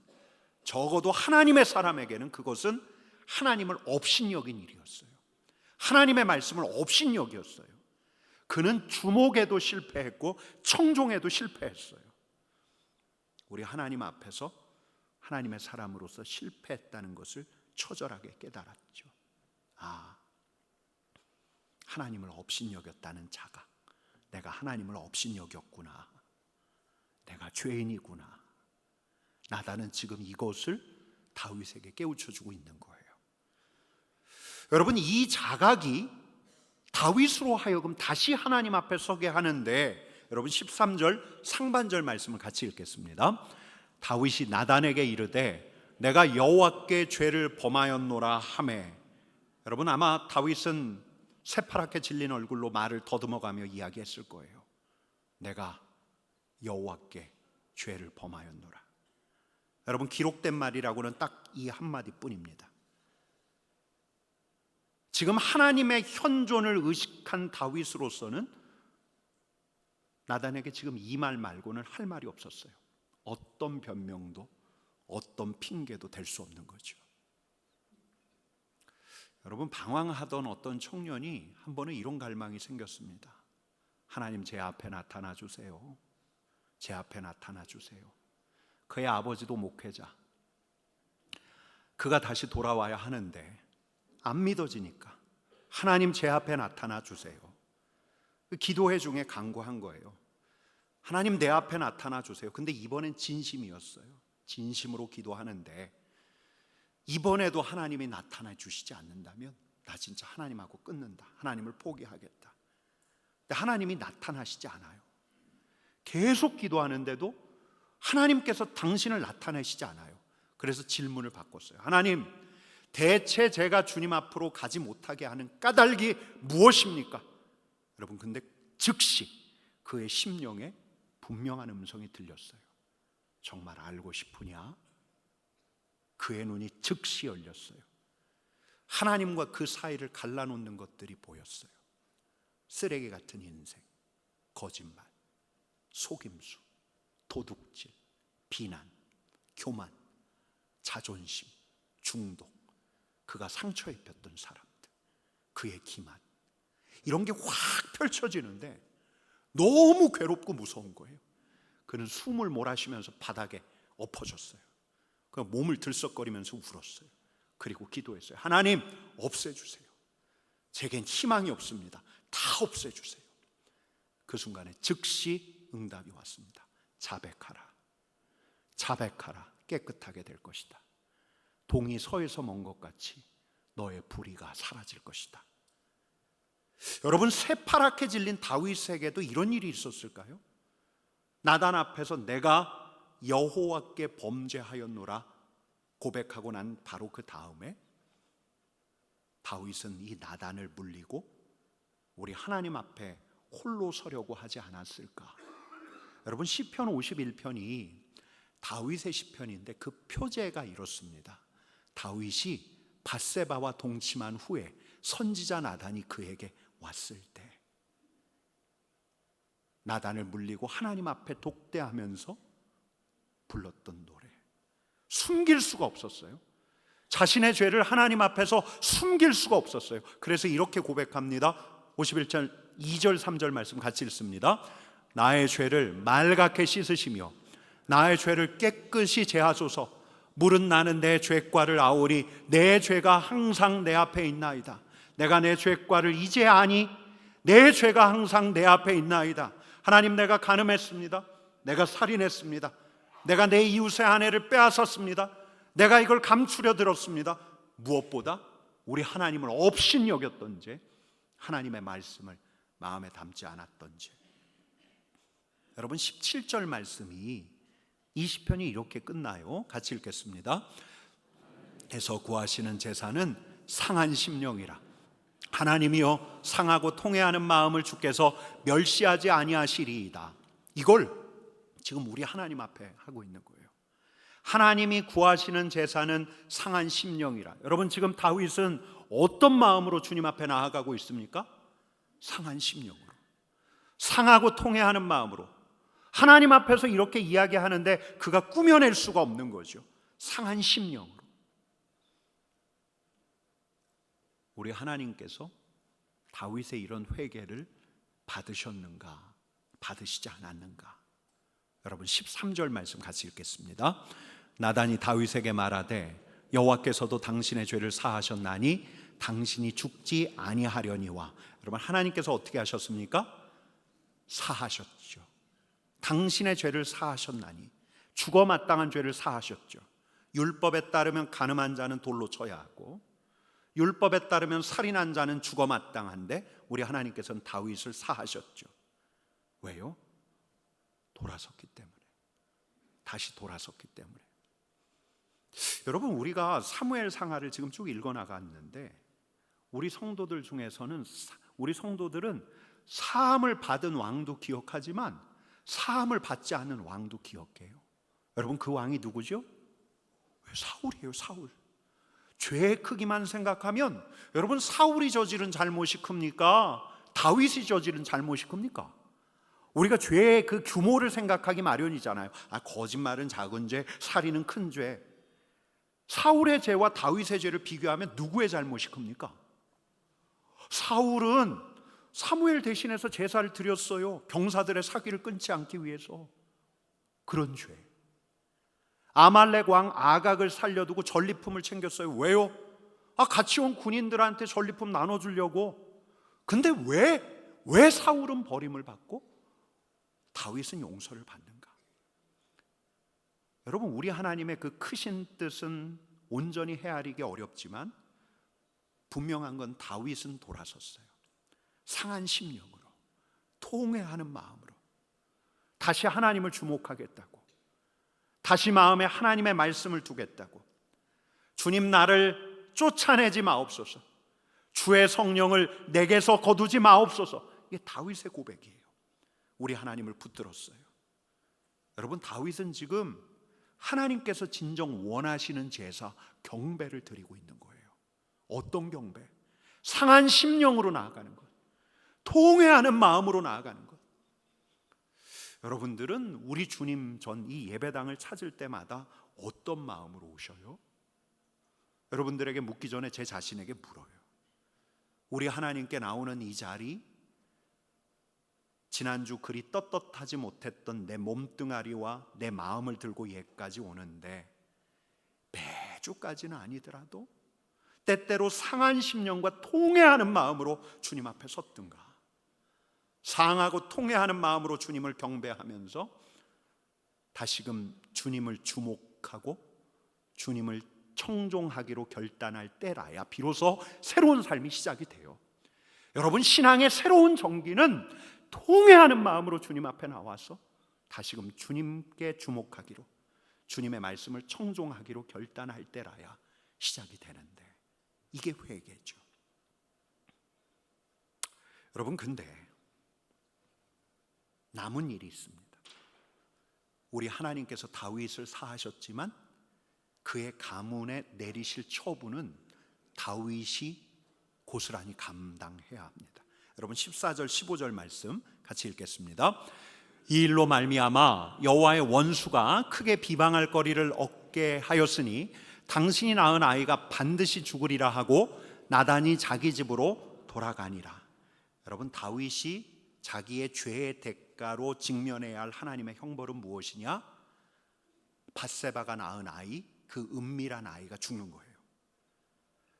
적어도 하나님의 사람에게는 그것은 하나님을 업신여긴 일이었어요. 하나님의 말씀을 업신여겼어요. 그는 주목에도 실패했고 청종에도 실패했어요. 우리 하나님 앞에서 하나님의 사람으로서 실패했다는 것을 처절하게 깨달았죠. 아, 하나님을 업신여겼다는 자각, 내가 하나님을 업신여겼구나, 내가 죄인이구나. 나단은 지금 이것을 다윗에게 깨우쳐주고 있는 거예요. 여러분, 이 자각이 다윗으로 하여금 다시 하나님 앞에 서게 하는데, 여러분 13절 상반절 말씀을 같이 읽겠습니다. 다윗이 나단에게 이르되 내가 여호와께 죄를 범하였노라 하매. 여러분, 아마 다윗은 새파랗게 질린 얼굴로 말을 더듬어가며 이야기했을 거예요. 내가 여호와께 죄를 범하였노라. 여러분, 기록된 말이라고는 딱 이 한마디뿐입니다. 지금 하나님의 현존을 의식한 다윗으로서는 나단에게 지금 이 말 말고는 할 말이 없었어요. 어떤 변명도 어떤 핑계도 될 수 없는 거죠. 여러분, 방황하던 어떤 청년이 한 번은 이런 갈망이 생겼습니다. 하나님, 제 앞에 나타나 주세요. 제 앞에 나타나 주세요. 그의 아버지도 목회자, 그가 다시 돌아와야 하는데 안 믿어지니까 하나님, 제 앞에 나타나 주세요. 기도회 중에 간구한 거예요. 하나님, 내 앞에 나타나 주세요. 근데 이번엔 진심이었어요. 진심으로 기도하는데 이번에도 하나님이 나타나 주시지 않는다면 나 진짜 하나님하고 끊는다, 하나님을 포기하겠다. 근데 하나님이 나타나시지 않아요. 계속 기도하는데도 하나님께서 당신을 나타내시지 않아요. 그래서 질문을 바꿨어요. 하나님, 대체 제가 주님 앞으로 가지 못하게 하는 까닭이 무엇입니까? 여러분, 근데 즉시 그의 심령에 분명한 음성이 들렸어요. 정말 알고 싶으냐? 그의 눈이 즉시 열렸어요. 하나님과 그 사이를 갈라놓는 것들이 보였어요. 쓰레기 같은 인생, 거짓말, 속임수, 도둑질, 비난, 교만, 자존심, 중독, 그가 상처 입혔던 사람들, 그의 기만, 이런 게 확 펼쳐지는데 너무 괴롭고 무서운 거예요. 그는 숨을 몰아쉬면서 바닥에 엎어졌어요. 그 몸을 들썩거리면서 울었어요. 그리고 기도했어요. 하나님, 없애주세요. 제겐 희망이 없습니다. 다 없애주세요. 그 순간에 즉시 응답이 왔습니다. 자백하라, 자백하라. 깨끗하게 될 것이다. 동이 서에서 먼 것 같이 너의 불의가 사라질 것이다. 여러분, 새파랗게 질린 다윗에게도 이런 일이 있었을까요? 나단 앞에서 내가 여호와께 범죄하였노라 고백하고 난 바로 그 다음에 다윗은 이 나단을 물리고 우리 하나님 앞에 홀로 서려고 하지 않았을까? 여러분, 시편 51편이 다윗의 시편인데 그 표제가 이렇습니다. 다윗이 밧세바와 동침한 후에 선지자 나단이 그에게 왔을 때 나단을 물리고 하나님 앞에 독대하면서 불렀던 노래, 숨길 수가 없었어요. 자신의 죄를 하나님 앞에서 숨길 수가 없었어요. 그래서 이렇게 고백합니다. 51절 2절 3절 말씀 같이 읽습니다. 나의 죄를 말갛게 씻으시며 나의 죄를 깨끗이 제하소서. 물은 나는 내 죄과를 아오리 내 죄가 항상 내 앞에 있나이다. 내가 내 죄과를 이제 아니 내 죄가 항상 내 앞에 있나이다. 하나님, 내가 간음했습니다. 내가 살인했습니다. 내가 내 이웃의 아내를 빼앗았습니다. 내가 이걸 감추려 들었습니다. 무엇보다 우리 하나님을 업신여겼던 죄, 하나님의 말씀을 마음에 담지 않았던 죄. 여러분, 17절 말씀이 이 시편이 이렇게 끝나요. 같이 읽겠습니다. 에서 구하시는 제사는 상한 심령이라. 하나님이여 상하고 통회하는 마음을 주께서 멸시하지 아니하시리이다. 이걸 지금 우리 하나님 앞에 하고 있는 거예요. 하나님이 구하시는 제사는 상한 심령이라. 여러분, 지금 다윗은 어떤 마음으로 주님 앞에 나아가고 있습니까? 상한 심령으로, 상하고 통회하는 마음으로 하나님 앞에서 이렇게 이야기하는데 그가 꾸며낼 수가 없는 거죠. 상한 심령으로. 우리 하나님께서 다윗의 이런 회개를 받으셨는가, 받으시지 않았는가? 여러분, 13절 말씀 같이 읽겠습니다. 나단이 다윗에게 말하되 여호와께서도 당신의 죄를 사하셨나니 당신이 죽지 아니하려니와. 여러분, 하나님께서 어떻게 하셨습니까? 사하셨죠. 당신의 죄를 사하셨나니, 죽어 마땅한 죄를 사하셨죠. 율법에 따르면 간음한 자는 돌로 쳐야 하고, 율법에 따르면 살인한 자는 죽어 마땅한데 우리 하나님께서는 다윗을 사하셨죠. 왜요? 돌아섰기 때문에. 다시 돌아섰기 때문에. 여러분, 우리가 사무엘 상하를 지금 쭉 읽어 나갔는데 우리 성도들 중에서는, 우리 성도들은 사함을 받은 왕도 기억하지만 사함을 받지 않은 왕도 기억해요. 여러분, 그 왕이 누구죠? 사울이에요. 사울. 죄의 크기만 생각하면 여러분, 사울이 저지른 잘못이 큽니까? 다윗이 저지른 잘못이 큽니까? 우리가 죄의 그 규모를 생각하기 마련이잖아요. 거짓말은 작은 죄, 살인은 큰 죄. 사울의 죄와 다윗의 죄를 비교하면 누구의 잘못이 큽니까? 사울은 사무엘 대신해서 제사를 드렸어요. 병사들의 사기를 끊지 않기 위해서. 그런 죄. 아말렉 왕 아각을 살려두고 전리품을 챙겼어요. 왜요? 같이 온 군인들한테 전리품 나눠주려고. 근데 왜 사울은 버림을 받고 다윗은 용서를 받는가? 여러분, 우리 하나님의 그 크신 뜻은 온전히 헤아리기 어렵지만 분명한 건 다윗은 돌아섰어요. 상한 심령으로, 통회하는 마음으로 다시 하나님을 주목하겠다고, 다시 마음에 하나님의 말씀을 두겠다고. 주님, 나를 쫓아내지 마옵소서. 주의 성령을 내게서 거두지 마옵소서. 이게 다윗의 고백이에요. 우리 하나님을 붙들었어요. 여러분, 다윗은 지금 하나님께서 진정 원하시는 제사, 경배를 드리고 있는 거예요. 어떤 경배? 상한 심령으로 나아가는 것, 통회하는 마음으로 나아가는 것. 여러분들은 우리 주님 전 이 예배당을 찾을 때마다 어떤 마음으로 오셔요? 여러분들에게 묻기 전에 제 자신에게 물어요. 우리 하나님께 나오는 이 자리, 지난주 그리 떳떳하지 못했던 내 몸뚱아리와 내 마음을 들고 예까지 오는데 매주까지는 아니더라도 때때로 상한 심령과 통회하는 마음으로 주님 앞에 섰든가, 상하고 통회하는 마음으로 주님을 경배하면서 다시금 주님을 주목하고 주님을 청종하기로 결단할 때라야 비로소 새로운 삶이 시작이 돼요. 여러분, 신앙의 새로운 정기는 통회하는 마음으로 주님 앞에 나와서 다시금 주님께 주목하기로, 주님의 말씀을 청종하기로 결단할 때라야 시작이 되는데, 이게 회개죠. 여러분, 근데 남은 일이 있습니다. 우리 하나님께서 다윗을 사하셨지만 그의 가문에 내리실 처분은 다윗이 고스란히 감당해야 합니다. 여러분, 14절 15절 말씀 같이 읽겠습니다. 이 일로 말미암아 여호와의 원수가 크게 비방할 거리를 얻게 하였으니 당신이 낳은 아이가 반드시 죽으리라 하고 나단이 자기 집으로 돌아가니라. 여러분, 다윗이 자기의 죄의 대가로 직면해야 할 하나님의 형벌은 무엇이냐? 밧세바가 낳은 아이, 그 은밀한 아이가 죽는 거예요.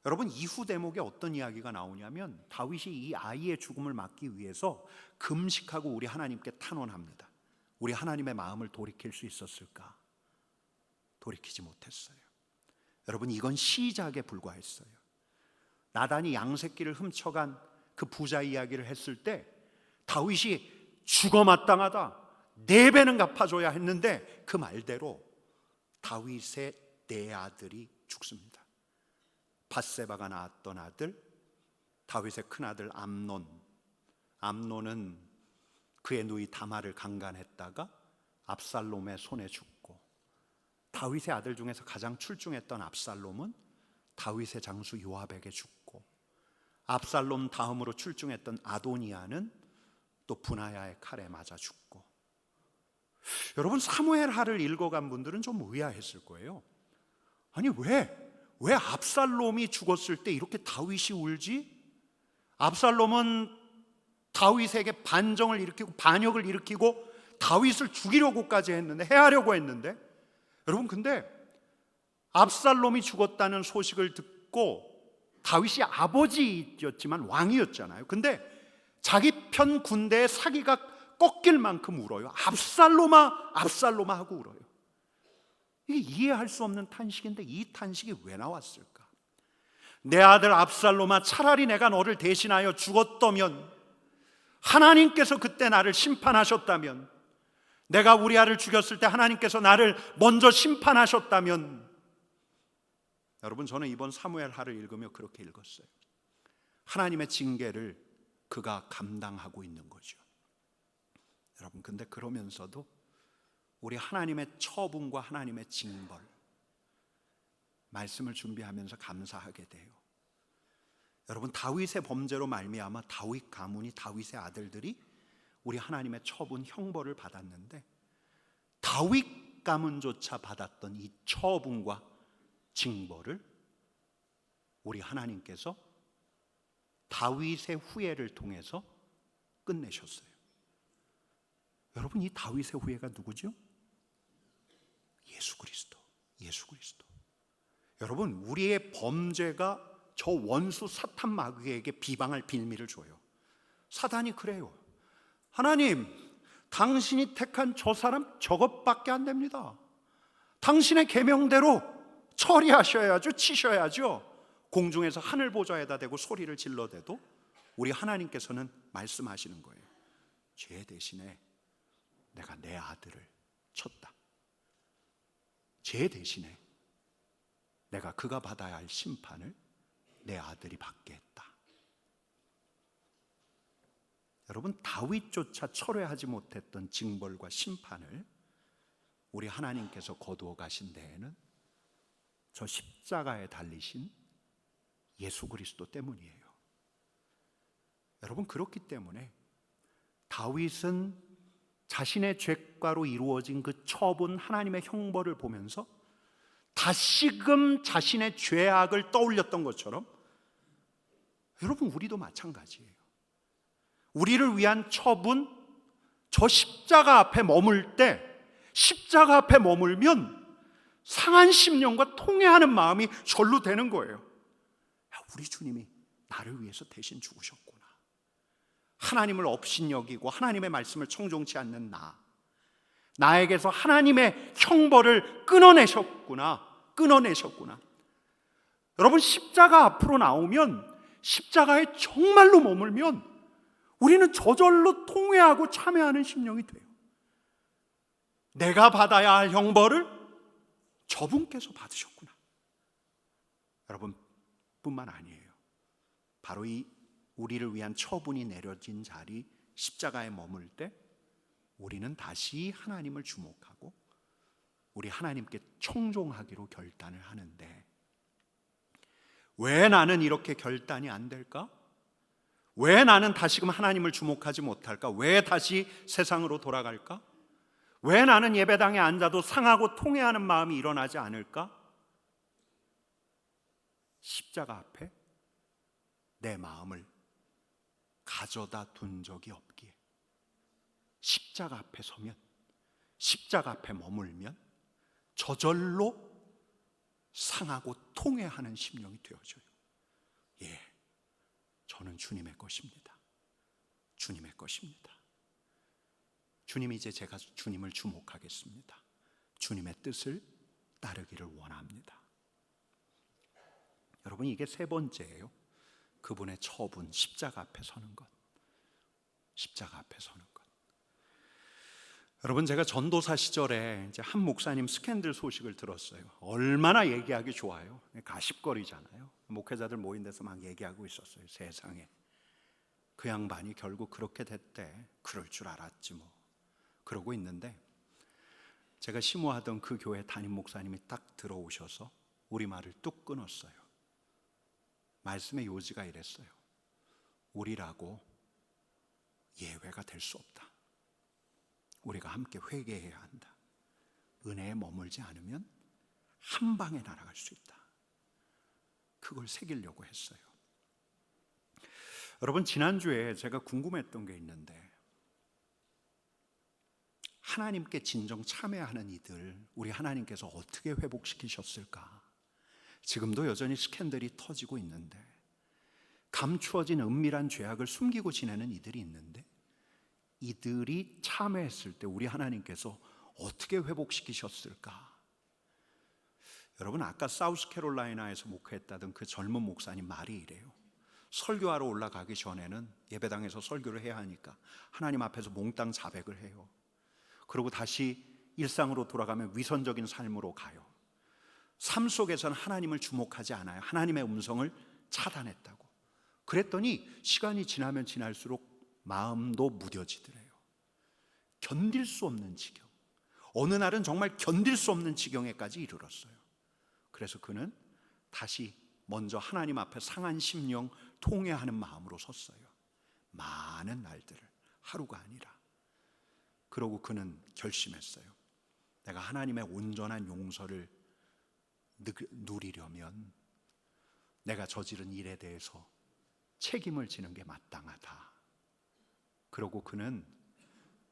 여러분, 이후 대목에 어떤 이야기가 나오냐면 다윗이 이 아이의 죽음을 막기 위해서 금식하고 우리 하나님께 탄원합니다. 우리 하나님의 마음을 돌이킬 수 있었을까? 돌이키지 못했어요. 여러분, 이건 시작에 불과했어요. 나단이 양새끼를 훔쳐간 그 부자 이야기를 했을 때 다윗이 죽어 마땅하다, 4배는 갚아줘야 했는데 그 말대로 다윗의 4아들이 죽습니다. 밧세바가 낳았던 아들, 다윗의 큰아들 암논은 그의 누이 다말을 강간했다가 압살롬의 손에 죽고, 다윗의 아들 중에서 가장 출중했던 압살롬은 다윗의 장수 요압에게 죽고, 압살롬 다음으로 출중했던 아도니아는 또 분하야의 칼에 맞아 죽고. 여러분, 사무엘하를 읽어간 분들은 좀 의아했을 거예요. 아니, 왜 압살롬이 죽었을 때 이렇게 다윗이 울지? 압살롬은 다윗에게 반정을 일으키고 반역을 일으키고 다윗을 죽이려고까지 했는데, 해하려고 했는데, 여러분, 근데 압살롬이 죽었다는 소식을 듣고, 다윗이 아버지였지만 왕이었잖아요. 근데 자기 편 군대의 사기가 꺾일 만큼 울어요. 압살롬아, 압살롬아 하고 울어요. 이게 이해할 수 없는 탄식인데 이 탄식이 왜 나왔을까? 내 아들 압살롬아, 차라리 내가 너를 대신하여 죽었다면, 하나님께서 그때 나를 심판하셨다면, 내가 우리아를 죽였을 때 하나님께서 나를 먼저 심판하셨다면. 여러분, 저는 이번 사무엘하를 읽으며 그렇게 읽었어요. 하나님의 징계를 그가 감당하고 있는 거죠. 여러분, 근데 그러면서도 우리 하나님의 처분과 하나님의 징벌, 말씀을 준비하면서 감사하게 돼요. 여러분, 다윗의 범죄로 말미암아 다윗 가문이, 다윗의 아들들이 우리 하나님의 처분, 형벌을 받았는데, 다윗 가문조차 받았던 이 처분과 징벌을 우리 하나님께서 다윗의 후예를 통해서 끝내셨어요. 여러분, 이 다윗의 후예가 누구죠? 예수 그리스도. 예수 그리스도. 여러분, 우리의 범죄가 저 원수 사탄 마귀에게 비방할 빌미를 줘요. 사단이 그래요. 하나님, 당신이 택한 저 사람 저것밖에 안 됩니다. 당신의 계명대로 처리하셔야죠, 치셔야죠. 공중에서 하늘 보좌에다 대고 소리를 질러대도 우리 하나님께서는 말씀하시는 거예요. 죄 대신에 내가 내 아들을 쳤다. 죄 대신에 내가 그가 받아야 할 심판을 내 아들이 받게 했다. 여러분, 다윗조차 철회하지 못했던 징벌과 심판을 우리 하나님께서 거두어 가신 데에는 저 십자가에 달리신 예수 그리스도 때문이에요. 여러분, 그렇기 때문에 다윗은 자신의 죄가로 이루어진 그 처분, 하나님의 형벌을 보면서 다시금 자신의 죄악을 떠올렸던 것처럼, 여러분, 우리도 마찬가지예요. 우리를 위한 처분, 저 십자가 앞에 머물 때, 십자가 앞에 머물면 상한 심령과 통회하는 마음이 절로 되는 거예요. 우리 주님이 나를 위해서 대신 죽으셨구나. 하나님을 업신여기고 하나님의 말씀을 청종치 않는 나에게서 하나님의 형벌을 끊어내셨구나. 여러분, 십자가 앞으로 나오면, 십자가에 정말로 머물면 우리는 저절로 통회하고 참회하는 심령이 돼요. 내가 받아야 할 형벌을 저분께서 받으셨구나. 여러분, 뿐만 아니에요. 바로 이 우리를 위한 처분이 내려진 자리, 십자가에 머물 때 우리는 다시 하나님을 주목하고 우리 하나님께 청종하기로 결단을 하는데, 왜 나는 이렇게 결단이 안 될까? 왜 나는 다시금 하나님을 주목하지 못할까? 왜 다시 세상으로 돌아갈까? 왜 나는 예배당에 앉아도 상하고 통회하는 마음이 일어나지 않을까? 십자가 앞에 내 마음을 가져다 둔 적이 없기에 십자가 앞에 서면, 십자가 앞에 머물면 저절로 상하고 통회하는 심령이 되어져요. 예, 저는 주님의 것입니다. 주님의 것입니다. 주님, 이제 제가 주님을 주목하겠습니다. 주님의 뜻을 따르기를 원합니다. 여러분, 이게 세 번째예요. 그분의 처분, 십자가 앞에 서는 것. 십자가 앞에 서는 것. 여러분, 제가 전도사 시절에 이제 한 목사님 스캔들 소식을 들었어요. 얼마나 얘기하기 좋아요. 가십거리잖아요. 목회자들 모인 데서 막 얘기하고 있었어요. 세상에. 그 양반이 결국 그렇게 됐대. 그럴 줄 알았지 뭐. 그러고 있는데 제가 심호하던 그 교회 담임 목사님이 딱 들어오셔서 우리 말을 뚝 끊었어요. 말씀의 요지가 이랬어요. 우리라고 예외가 될 수 없다. 우리가 함께 회개해야 한다. 은혜에 머물지 않으면 한 방에 날아갈 수 있다. 그걸 새기려고 했어요. 여러분, 지난주에 제가 궁금했던 게 있는데, 하나님께 진정 참여하는 이들 우리 하나님께서 어떻게 회복시키셨을까? 지금도 여전히 스캔들이 터지고 있는데, 감추어진 은밀한 죄악을 숨기고 지내는 이들이 있는데, 이들이 참회했을 때 우리 하나님께서 어떻게 회복시키셨을까? 여러분, 아까 사우스캐롤라이나에서 목회했다던 그 젊은 목사님 말이 이래요. 설교하러 올라가기 전에는 예배당에서 설교를 해야 하니까 하나님 앞에서 몽땅 자백을 해요. 그리고 다시 일상으로 돌아가면 위선적인 삶으로 가요. 삶 속에서는 하나님을 주목하지 않아요. 하나님의 음성을 차단했다고. 그랬더니 시간이 지나면 지날수록 마음도 무뎌지더래요. 견딜 수 없는 지경. 어느 날은 정말 견딜 수 없는 지경에까지 이르렀어요. 그래서 그는 다시 먼저 하나님 앞에 상한 심령 통회하는 마음으로 섰어요. 많은 날들을, 하루가 아니라. 그러고 그는 결심했어요. 내가 하나님의 온전한 용서를 누리려면 내가 저지른 일에 대해서 책임을 지는 게 마땅하다. 그러고 그는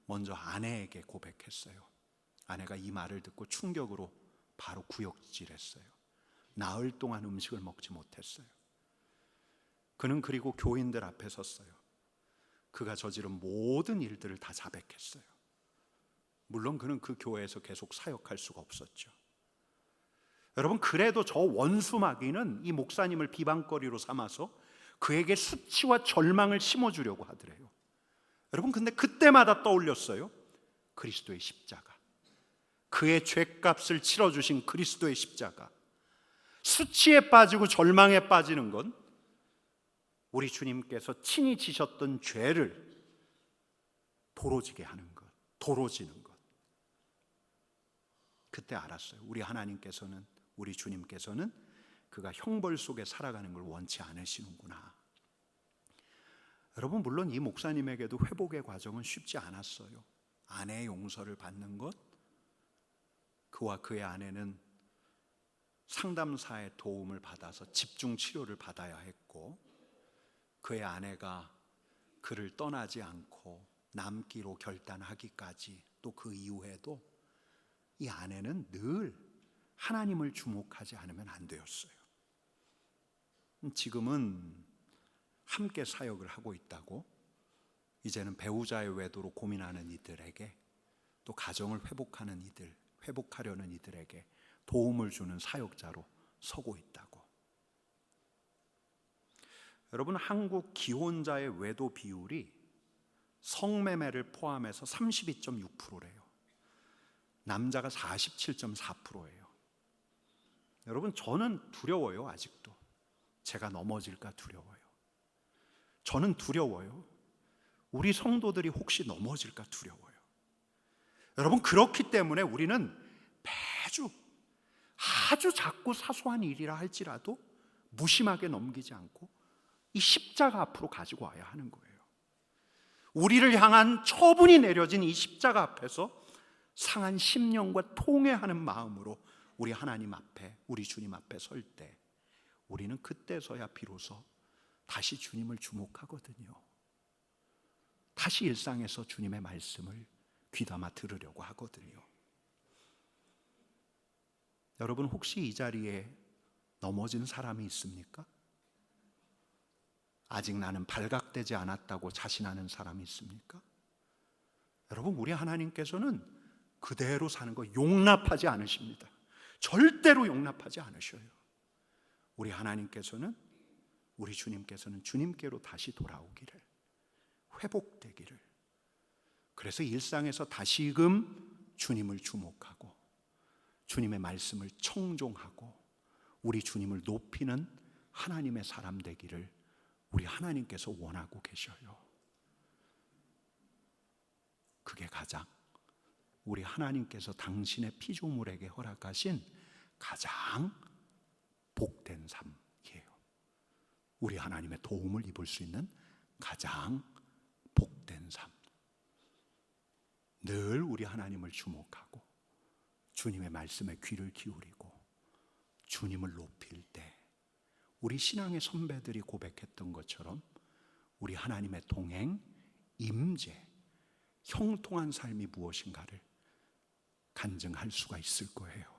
먼저 아내에게 고백했어요. 아내가 이 말을 듣고 충격으로 바로 구역질했어요. 나흘 동안 음식을 먹지 못했어요. 그는 그리고 교인들 앞에 섰어요. 그가 저지른 모든 일들을 다 자백했어요. 물론 그는 그 교회에서 계속 사역할 수가 없었죠. 여러분, 그래도 저 원수 마귀는 이 목사님을 비방거리로 삼아서 그에게 수치와 절망을 심어주려고 하더래요. 여러분, 근데 그때마다 떠올렸어요. 그리스도의 십자가. 그의 죄값을 치러주신 그리스도의 십자가. 수치에 빠지고 절망에 빠지는 건 우리 주님께서 친히 지셨던 죄를 도로지게 하는 것, 도로지는 것. 그때 알았어요. 우리 하나님께서는, 우리 주님께서는 그가 형벌 속에 살아가는 걸 원치 않으시는구나. 여러분, 물론 이 목사님에게도 회복의 과정은 쉽지 않았어요. 아내의 용서를 받는 것, 그와 그의 아내는 상담사의 도움을 받아서 집중 치료를 받아야 했고, 그의 아내가 그를 떠나지 않고 남기로 결단하기까지, 또 그 이후에도 이 아내는 늘 하나님을 주목하지 않으면 안 되었어요. 지금은 함께 사역을 하고 있다고, 이제는 배우자의 외도로 고민하는 이들에게, 또 가정을 회복하는 이들, 회복하려는 이들에게 도움을 주는 사역자로 서고 있다고. 여러분, 한국 기혼자의 외도 비율이 성매매를 포함해서 32.6%래요. 남자가 47.4%예요. 여러분, 저는 두려워요. 아직도 제가 넘어질까 두려워요. 저는 두려워요. 우리 성도들이 혹시 넘어질까 두려워요. 여러분, 그렇기 때문에 우리는 매주 아주 작고 사소한 일이라 할지라도 무심하게 넘기지 않고 이 십자가 앞으로 가지고 와야 하는 거예요. 우리를 향한 처분이 내려진 이 십자가 앞에서 상한 심령과 통회하는 마음으로 우리 하나님 앞에, 우리 주님 앞에 설 때 우리는 그때서야 비로소 다시 주님을 주목하거든요. 다시 일상에서 주님의 말씀을 귀담아 들으려고 하거든요. 여러분, 혹시 이 자리에 넘어진 사람이 있습니까? 아직 나는 발각되지 않았다고 자신하는 사람이 있습니까? 여러분, 우리 하나님께서는 그대로 사는 거 용납하지 않으십니다. 절대로 용납하지 않으셔요. 우리 하나님께서는, 우리 주님께서는 주님께로 다시 돌아오기를, 회복되기를, 그래서 일상에서 다시금 주님을 주목하고 주님의 말씀을 청종하고 우리 주님을 높이는 하나님의 사람 되기를 우리 하나님께서 원하고 계셔요. 그게 가장 우리 하나님께서 당신의 피조물에게 허락하신 가장 복된 삶이에요. 우리 하나님의 도움을 입을 수 있는 가장 복된 삶. 늘 우리 하나님을 주목하고 주님의 말씀에 귀를 기울이고 주님을 높일 때 우리 신앙의 선배들이 고백했던 것처럼 우리 하나님의 동행, 임재, 형통한 삶이 무엇인가를 간증할 수가 있을 거예요.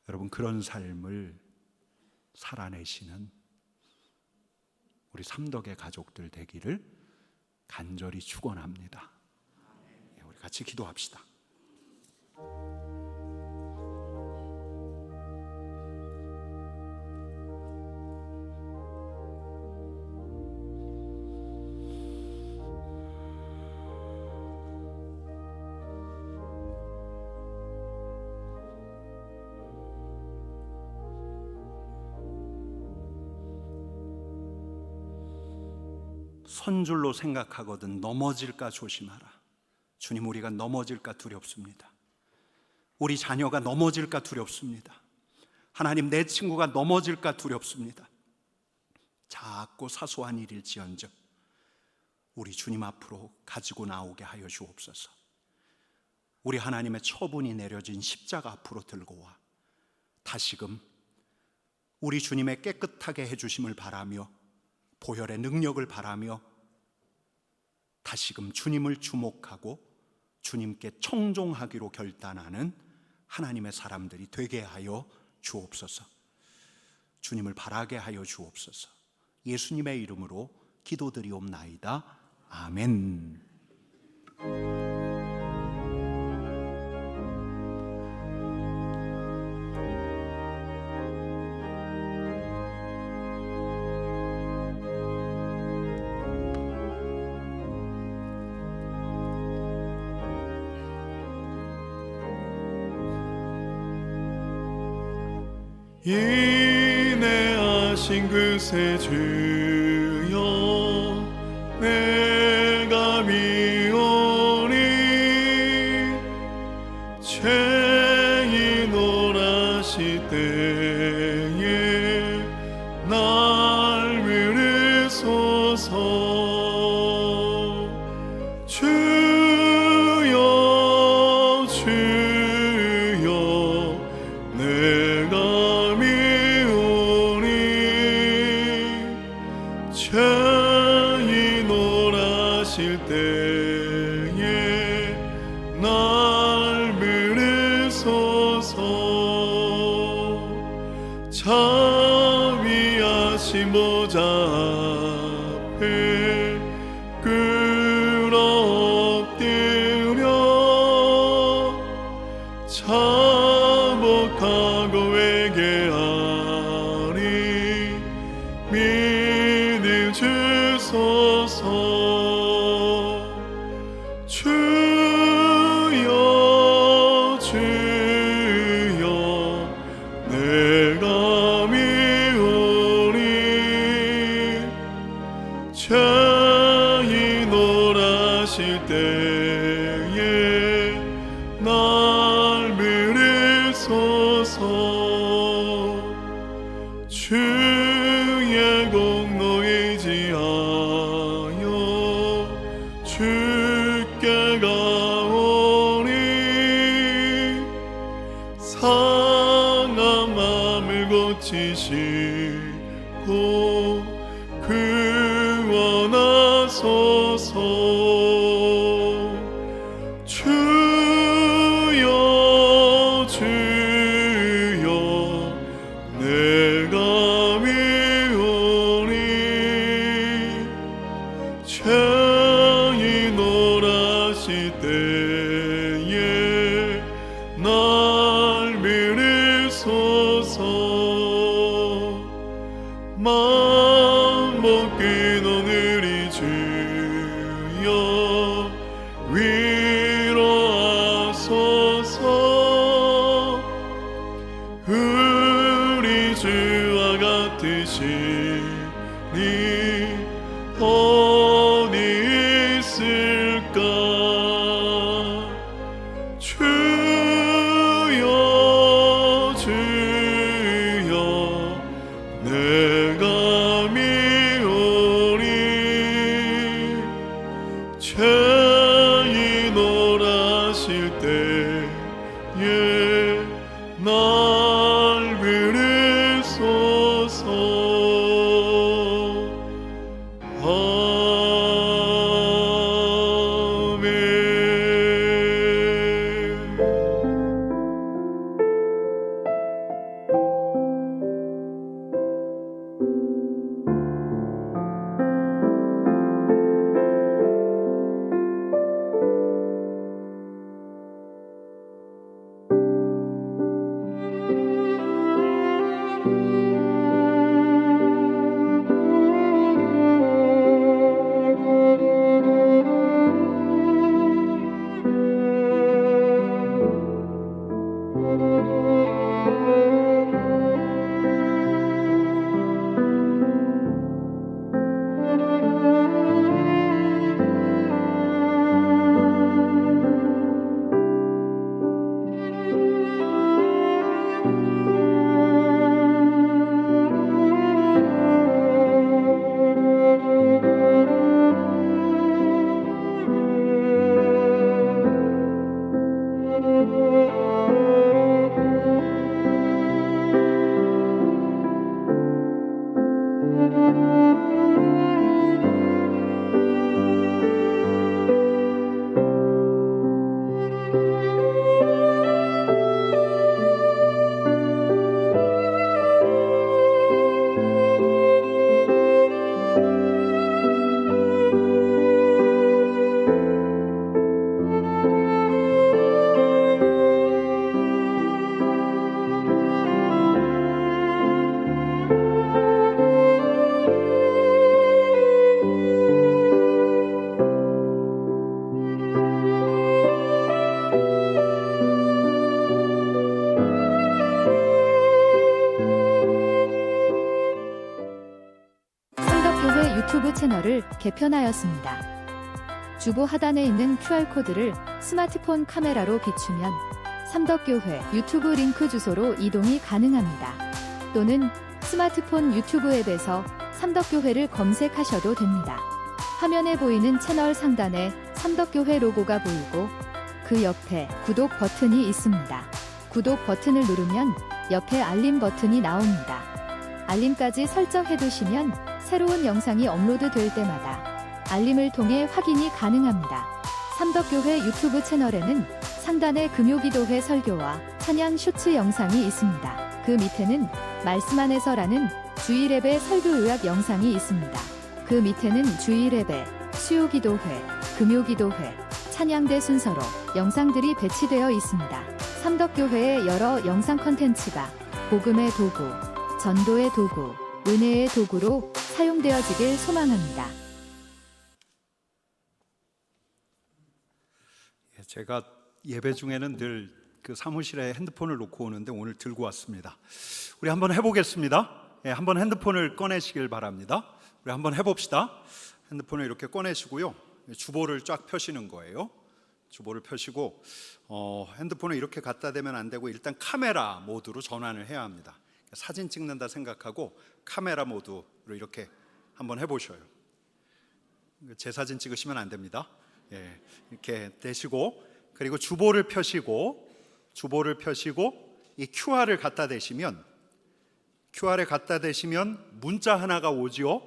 여러분, 그런 삶을 살아내시는 우리 삼덕의 가족들 되기를 간절히 축원합니다. 우리 같이 기도합시다. 선줄로 생각하거든 넘어질까 조심하라. 주님, 우리가 넘어질까 두렵습니다. 우리 자녀가 넘어질까 두렵습니다. 하나님, 내 친구가 넘어질까 두렵습니다. 작고 사소한 일일지언정 우리 주님 앞으로 가지고 나오게 하여 주옵소서. 우리 하나님의 처분이 내려진 십자가 앞으로 들고 와 다시금 우리 주님의 깨끗하게 해주심을 바라며 보혈의 능력을 바라며 다시금 주님을 주목하고 주님께 청종하기로 결단하는 하나님의 사람들이 되게 하여 주옵소서. 주님을 바라게 하여 주옵소서. 예수님의 이름으로 기도드리옵나이다. 아멘. 인내하신 그새 주여 내가 미오니 죄인 오라시 때에 날 부르소서. 주여 주여 내가 죄인 오라실 때에 날 부르소서. 자비하신 보좌 앞에 꿇어엎드려 자복하고 회개하리 믿음 주소서. 주여 주여 내가 미오니 죄인 오라실 때에 날 부르소서. 주의 공로 의지하여 주께 가오니 상한 마음을 고치시고 구원하소서. 주여 주여 내가 미오니 죄인 노라시 때에 날 미리소서. 맘먹긴 오늘이 주여 위로하소서. 우리 주와 같으시니 어디 있을까. 주여 주여 내가 미오니 죄인 오라실 때에 날 비리소서. 삼덕교회 유튜브 채널을 개편하였습니다. 주보 하단에 있는 QR코드를 스마트폰 카메라로 비추면 삼덕교회 유튜브 링크 주소로 이동이 가능합니다. 또는 스마트폰 유튜브 앱에서 삼덕교회를 검색하셔도 됩니다. 화면에 보이는 채널 상단에 삼덕교회 로고가 보이고 그 옆에 구독 버튼이 있습니다. 구독 버튼을 누르면 옆에 알림 버튼이 나옵니다. 알림까지 설정해 두시면 새로운 영상이 업로드될 때마다 알림을 통해 확인이 가능합니다. 삼덕교회 유튜브 채널에는 상단에 금요기도회 설교와 찬양 쇼츠 영상이 있습니다. 그 밑에는 말씀 안에서라는 주일예배 설교요약 영상이 있습니다. 그 밑에는 주일예배, 수요기도회, 금요기도회, 찬양대 순서로 영상들이 배치되어 있습니다. 삼덕교회의 여러 영상 콘텐츠가 복음의 도구, 전도의 도구, 은혜의 도구로 사용되어지길 소망합니다. 제가 예배 중에는 늘 그 사무실에 핸드폰을 놓고 오는데 오늘 들고 왔습니다. 우리 한번 해보겠습니다. 한번 핸드폰을 꺼내시길 바랍니다. 우리 한번 해봅시다. 핸드폰을 이렇게 꺼내시고요. 주보를 쫙 펴시는 거예요. 주보를 펴시고 핸드폰을 이렇게 갖다 대면 안 되고 일단 카메라 모드로 전환을 해야 합니다. 사진 찍는다 생각하고 카메라 모드로 이렇게 한번 해보셔요. 제 사진 찍으시면 안 됩니다. 이렇게 대시고 그리고 주보를 펴시고 이 QR을 갖다 대시면 QR에 갖다 대시면 문자 하나가 오지요.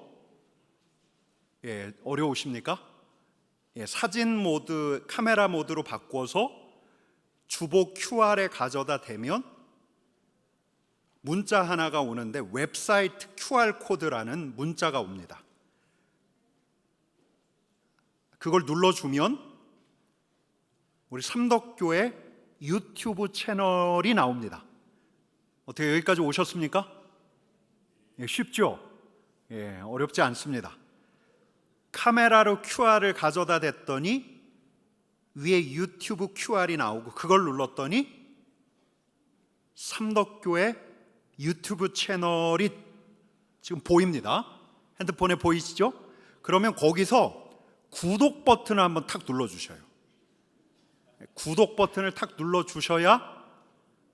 예, 어려우십니까? 예, 사진 모드, 카메라 모드로 바꿔서 주보 QR에 가져다 대면 문자 하나가 오는데 웹사이트 QR 코드라는 문자가 옵니다. 그걸 눌러주면 우리 삼덕교회 유튜브 채널이 나옵니다. 어떻게 여기까지 오셨습니까? 예, 쉽죠? 예, 어렵지 않습니다. 카메라로 QR을 가져다 댔더니 위에 유튜브 QR이 나오고 그걸 눌렀더니 삼덕교회 유튜브 채널이 지금 보입니다. 핸드폰에 보이시죠? 그러면 거기서 구독 버튼을 한번 탁 눌러주셔요. 구독 버튼을 탁 눌러주셔야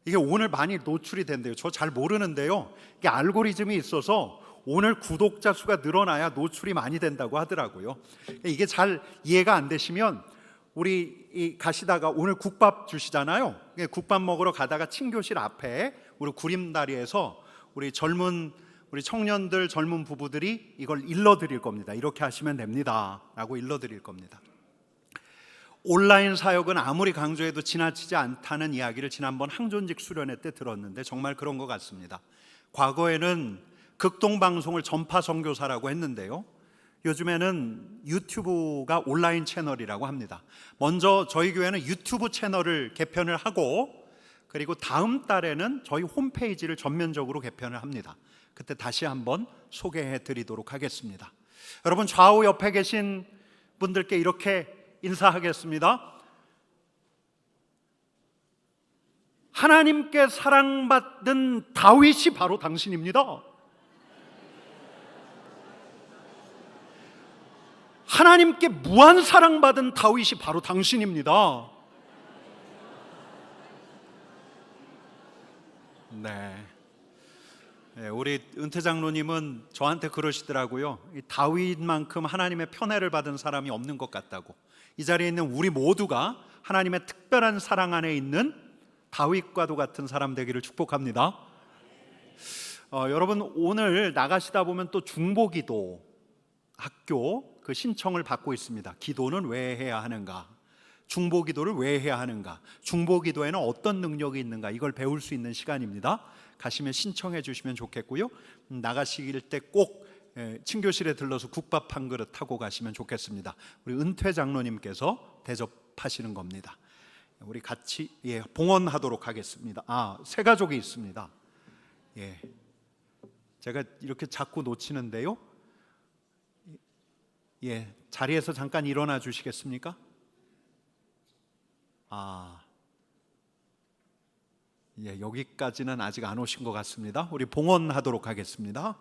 이게 오늘 많이 노출이 된대요. 저 잘 모르는데요. 이게 알고리즘이 있어서 오늘 구독자 수가 늘어나야 노출이 많이 된다고 하더라고요. 이게 잘 이해가 안 되시면 우리 가시다가 오늘 국밥 주시잖아요. 국밥 먹으러 가다가 친교실 앞에 우리 구림다리에서 우리 청년들, 젊은 부부들이 이걸 일러드릴 겁니다. 이렇게 하시면 됩니다 라고 일러드릴 겁니다. 온라인 사역은 아무리 강조해도 지나치지 않다는 이야기를 지난번 항존직 수련회 때 들었는데 정말 그런 것 같습니다. 과거에는 극동방송을 전파 선교사라고 했는데요, 요즘에는 유튜브가 온라인 채널이라고 합니다. 먼저 저희 교회는 유튜브 채널을 개편을 하고 그리고 다음 달에는 저희 홈페이지를 전면적으로 개편을 합니다. 그때 다시 한번 소개해 드리도록 하겠습니다. 여러분, 좌우 옆에 계신 분들께 이렇게 인사하겠습니다. 하나님께 사랑받는 다윗이 바로 당신입니다. 하나님께 무한 사랑받은 다윗이 바로 당신입니다. 네. 우리 은퇴 장로님은 저한테 그러시더라고요. 이 다윗만큼 하나님의 편애를 받은 사람이 없는 것 같다고. 이 자리에 있는 우리 모두가 하나님의 특별한 사랑 안에 있는 다윗과도 같은 사람 되기를 축복합니다. 여러분, 오늘 나가시다 보면 또 중보기도 학교 그 신청을 받고 있습니다. 기도는 왜 해야 하는가? 중보기도를 왜 해야 하는가? 중보기도에는 어떤 능력이 있는가? 이걸 배울 수 있는 시간입니다. 가시면 신청해 주시면 좋겠고요. 나가시길 때 꼭 친교실에 들러서 국밥 한 그릇 하고 가시면 좋겠습니다. 우리 은퇴 장로님께서 대접하시는 겁니다. 우리 같이 봉헌하도록 하겠습니다. 새 가족이 있습니다. 제가 이렇게 자꾸 놓치는데요. 자리에서 잠깐 일어나 주시겠습니까? 여기까지는 아직 안 오신 것 같습니다. 우리 봉헌하도록 하겠습니다.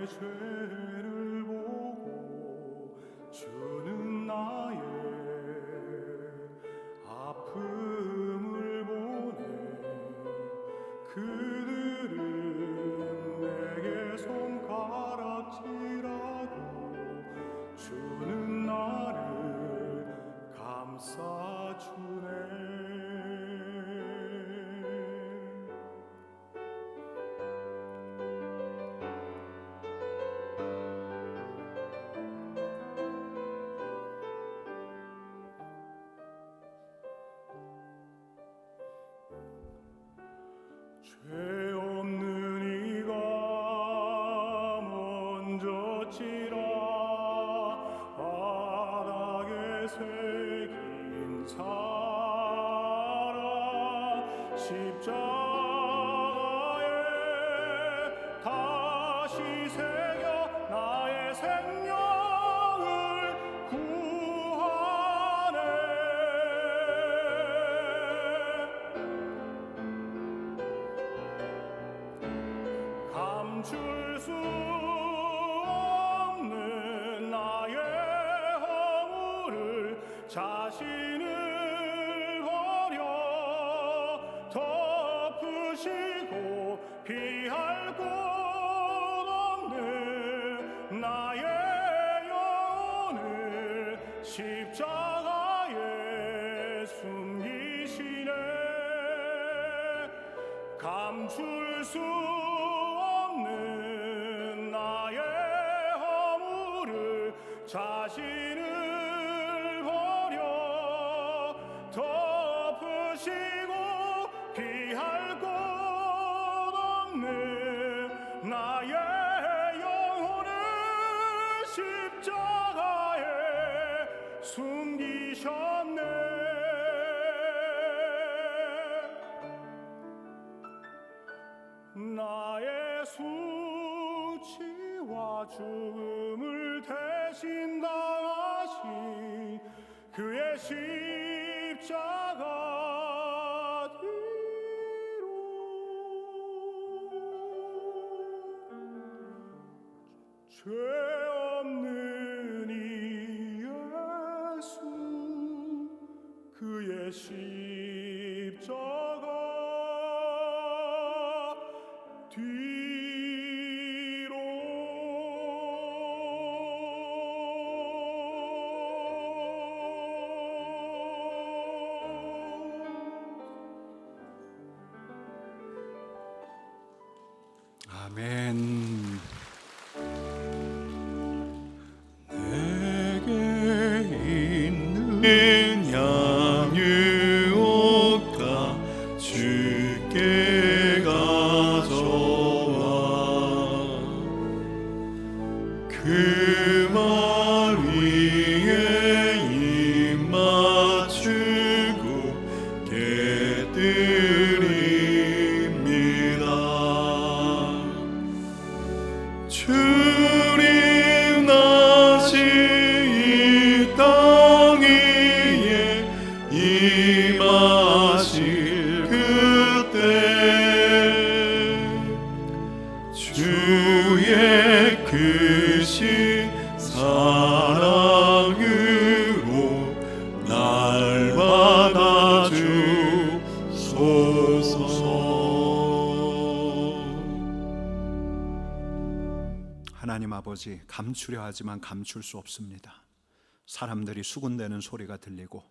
죄를 보고 주는 나의 아픔을 보내 그들은 내게 손가락질하고 주는 나를 감싸주네. 죄 없는 이가 먼저 치라 바닥에 새긴 사랑 십자가에 다시 새겨 나의 생명을 구하네. 감출 수 없는 나의 허물을 자신을 버려 덮으시고 피할 곳 없는 나의 영혼을 십자가에 숨기시네. 감출 수 없는 나의 허물을 자신을 버려 덮으시고 피할 곳 없는 나의 영혼을 십자가에 숨기셨네. 나의 수치와 죽음을 대신 당하신 그의 십자가 뒤로 죄 없는 이 예수 그의 십자가 뒤로 아멘. 내게 있는 양유옥가 주께 가져와 그 말 위에 입 맞추고 깨뜨립니다. 주님 다시 이 땅 위에 임하실 그때 주의 크신 사랑으로 날 받아주소서. 하나님 아버지, 감추려 하지만 감출 수 없습니다. 사람들이 수군대는 소리가 들리고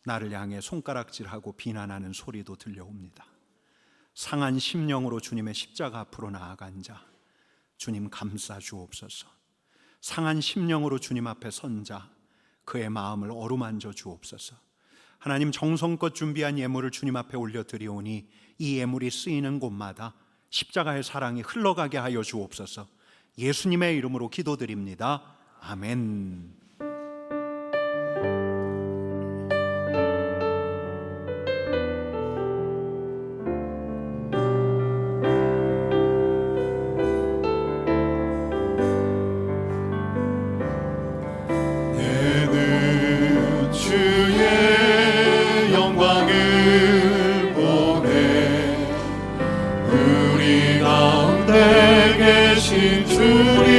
나를 향해 손가락질하고 비난하는 소리도 들려옵니다. 상한 심령으로 주님의 십자가 앞으로 나아간 자, 주님 감싸 주옵소서. 상한 심령으로 주님 앞에 선 자, 그의 마음을 어루만져 주옵소서. 하나님, 정성껏 준비한 예물을 주님 앞에 올려드리오니 이 예물이 쓰이는 곳마다 십자가의 사랑이 흘러가게 하여 주옵소서. 예수님의 이름으로 기도드립니다. 아멘. 내는 주의 영광을 보내 우리 가운데 계신 주님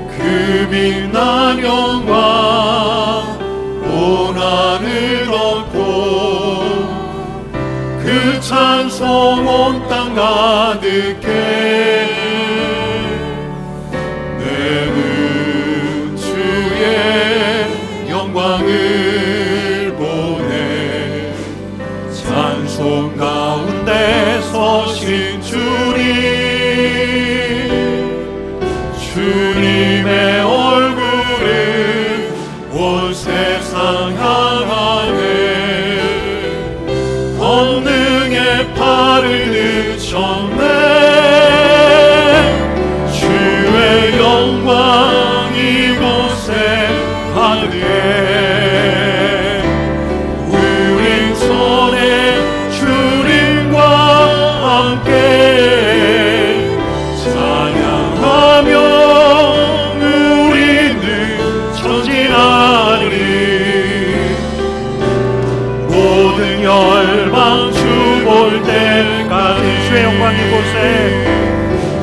그 빛난 영광 온 하늘 덮고 그 찬송 온 땅 가득해 내는 주의 영광을 보내 찬송 가운데 서신 주님의 얼굴을 온 세상 향하네 권능의 팔을 드셨네 주의 영광 이곳에 가득해 우린 손에 주님과 함께 찬양하며 우리는 전진하리 모든 열방 주 볼 때까지 주의 영광 영광 이곳에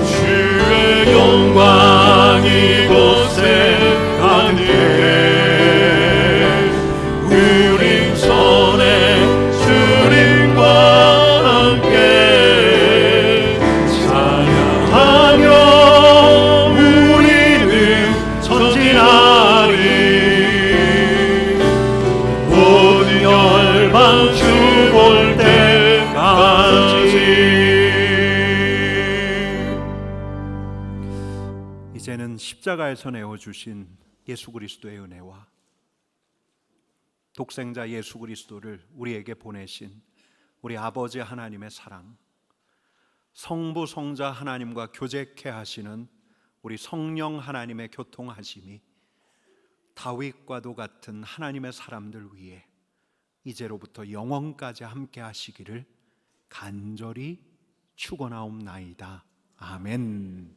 주의 영광 이곳에 가득해 우리 손에 주님과 함께 찬양하며 우리는 전진하리 모든 열방 주 볼 때까지. 이제는 십자가에서 내어주신 예수 그리스도의 은혜와 독생자 예수 그리스도를 우리에게 보내신 우리 아버지 하나님의 사랑, 성부 성자 하나님과 교제케 하시는 우리 성령 하나님의 교통하심이 다윗과도 같은 하나님의 사람들 위해 이제로부터 영원까지 함께 하시기를 간절히 축원하옵나이다. 아멘.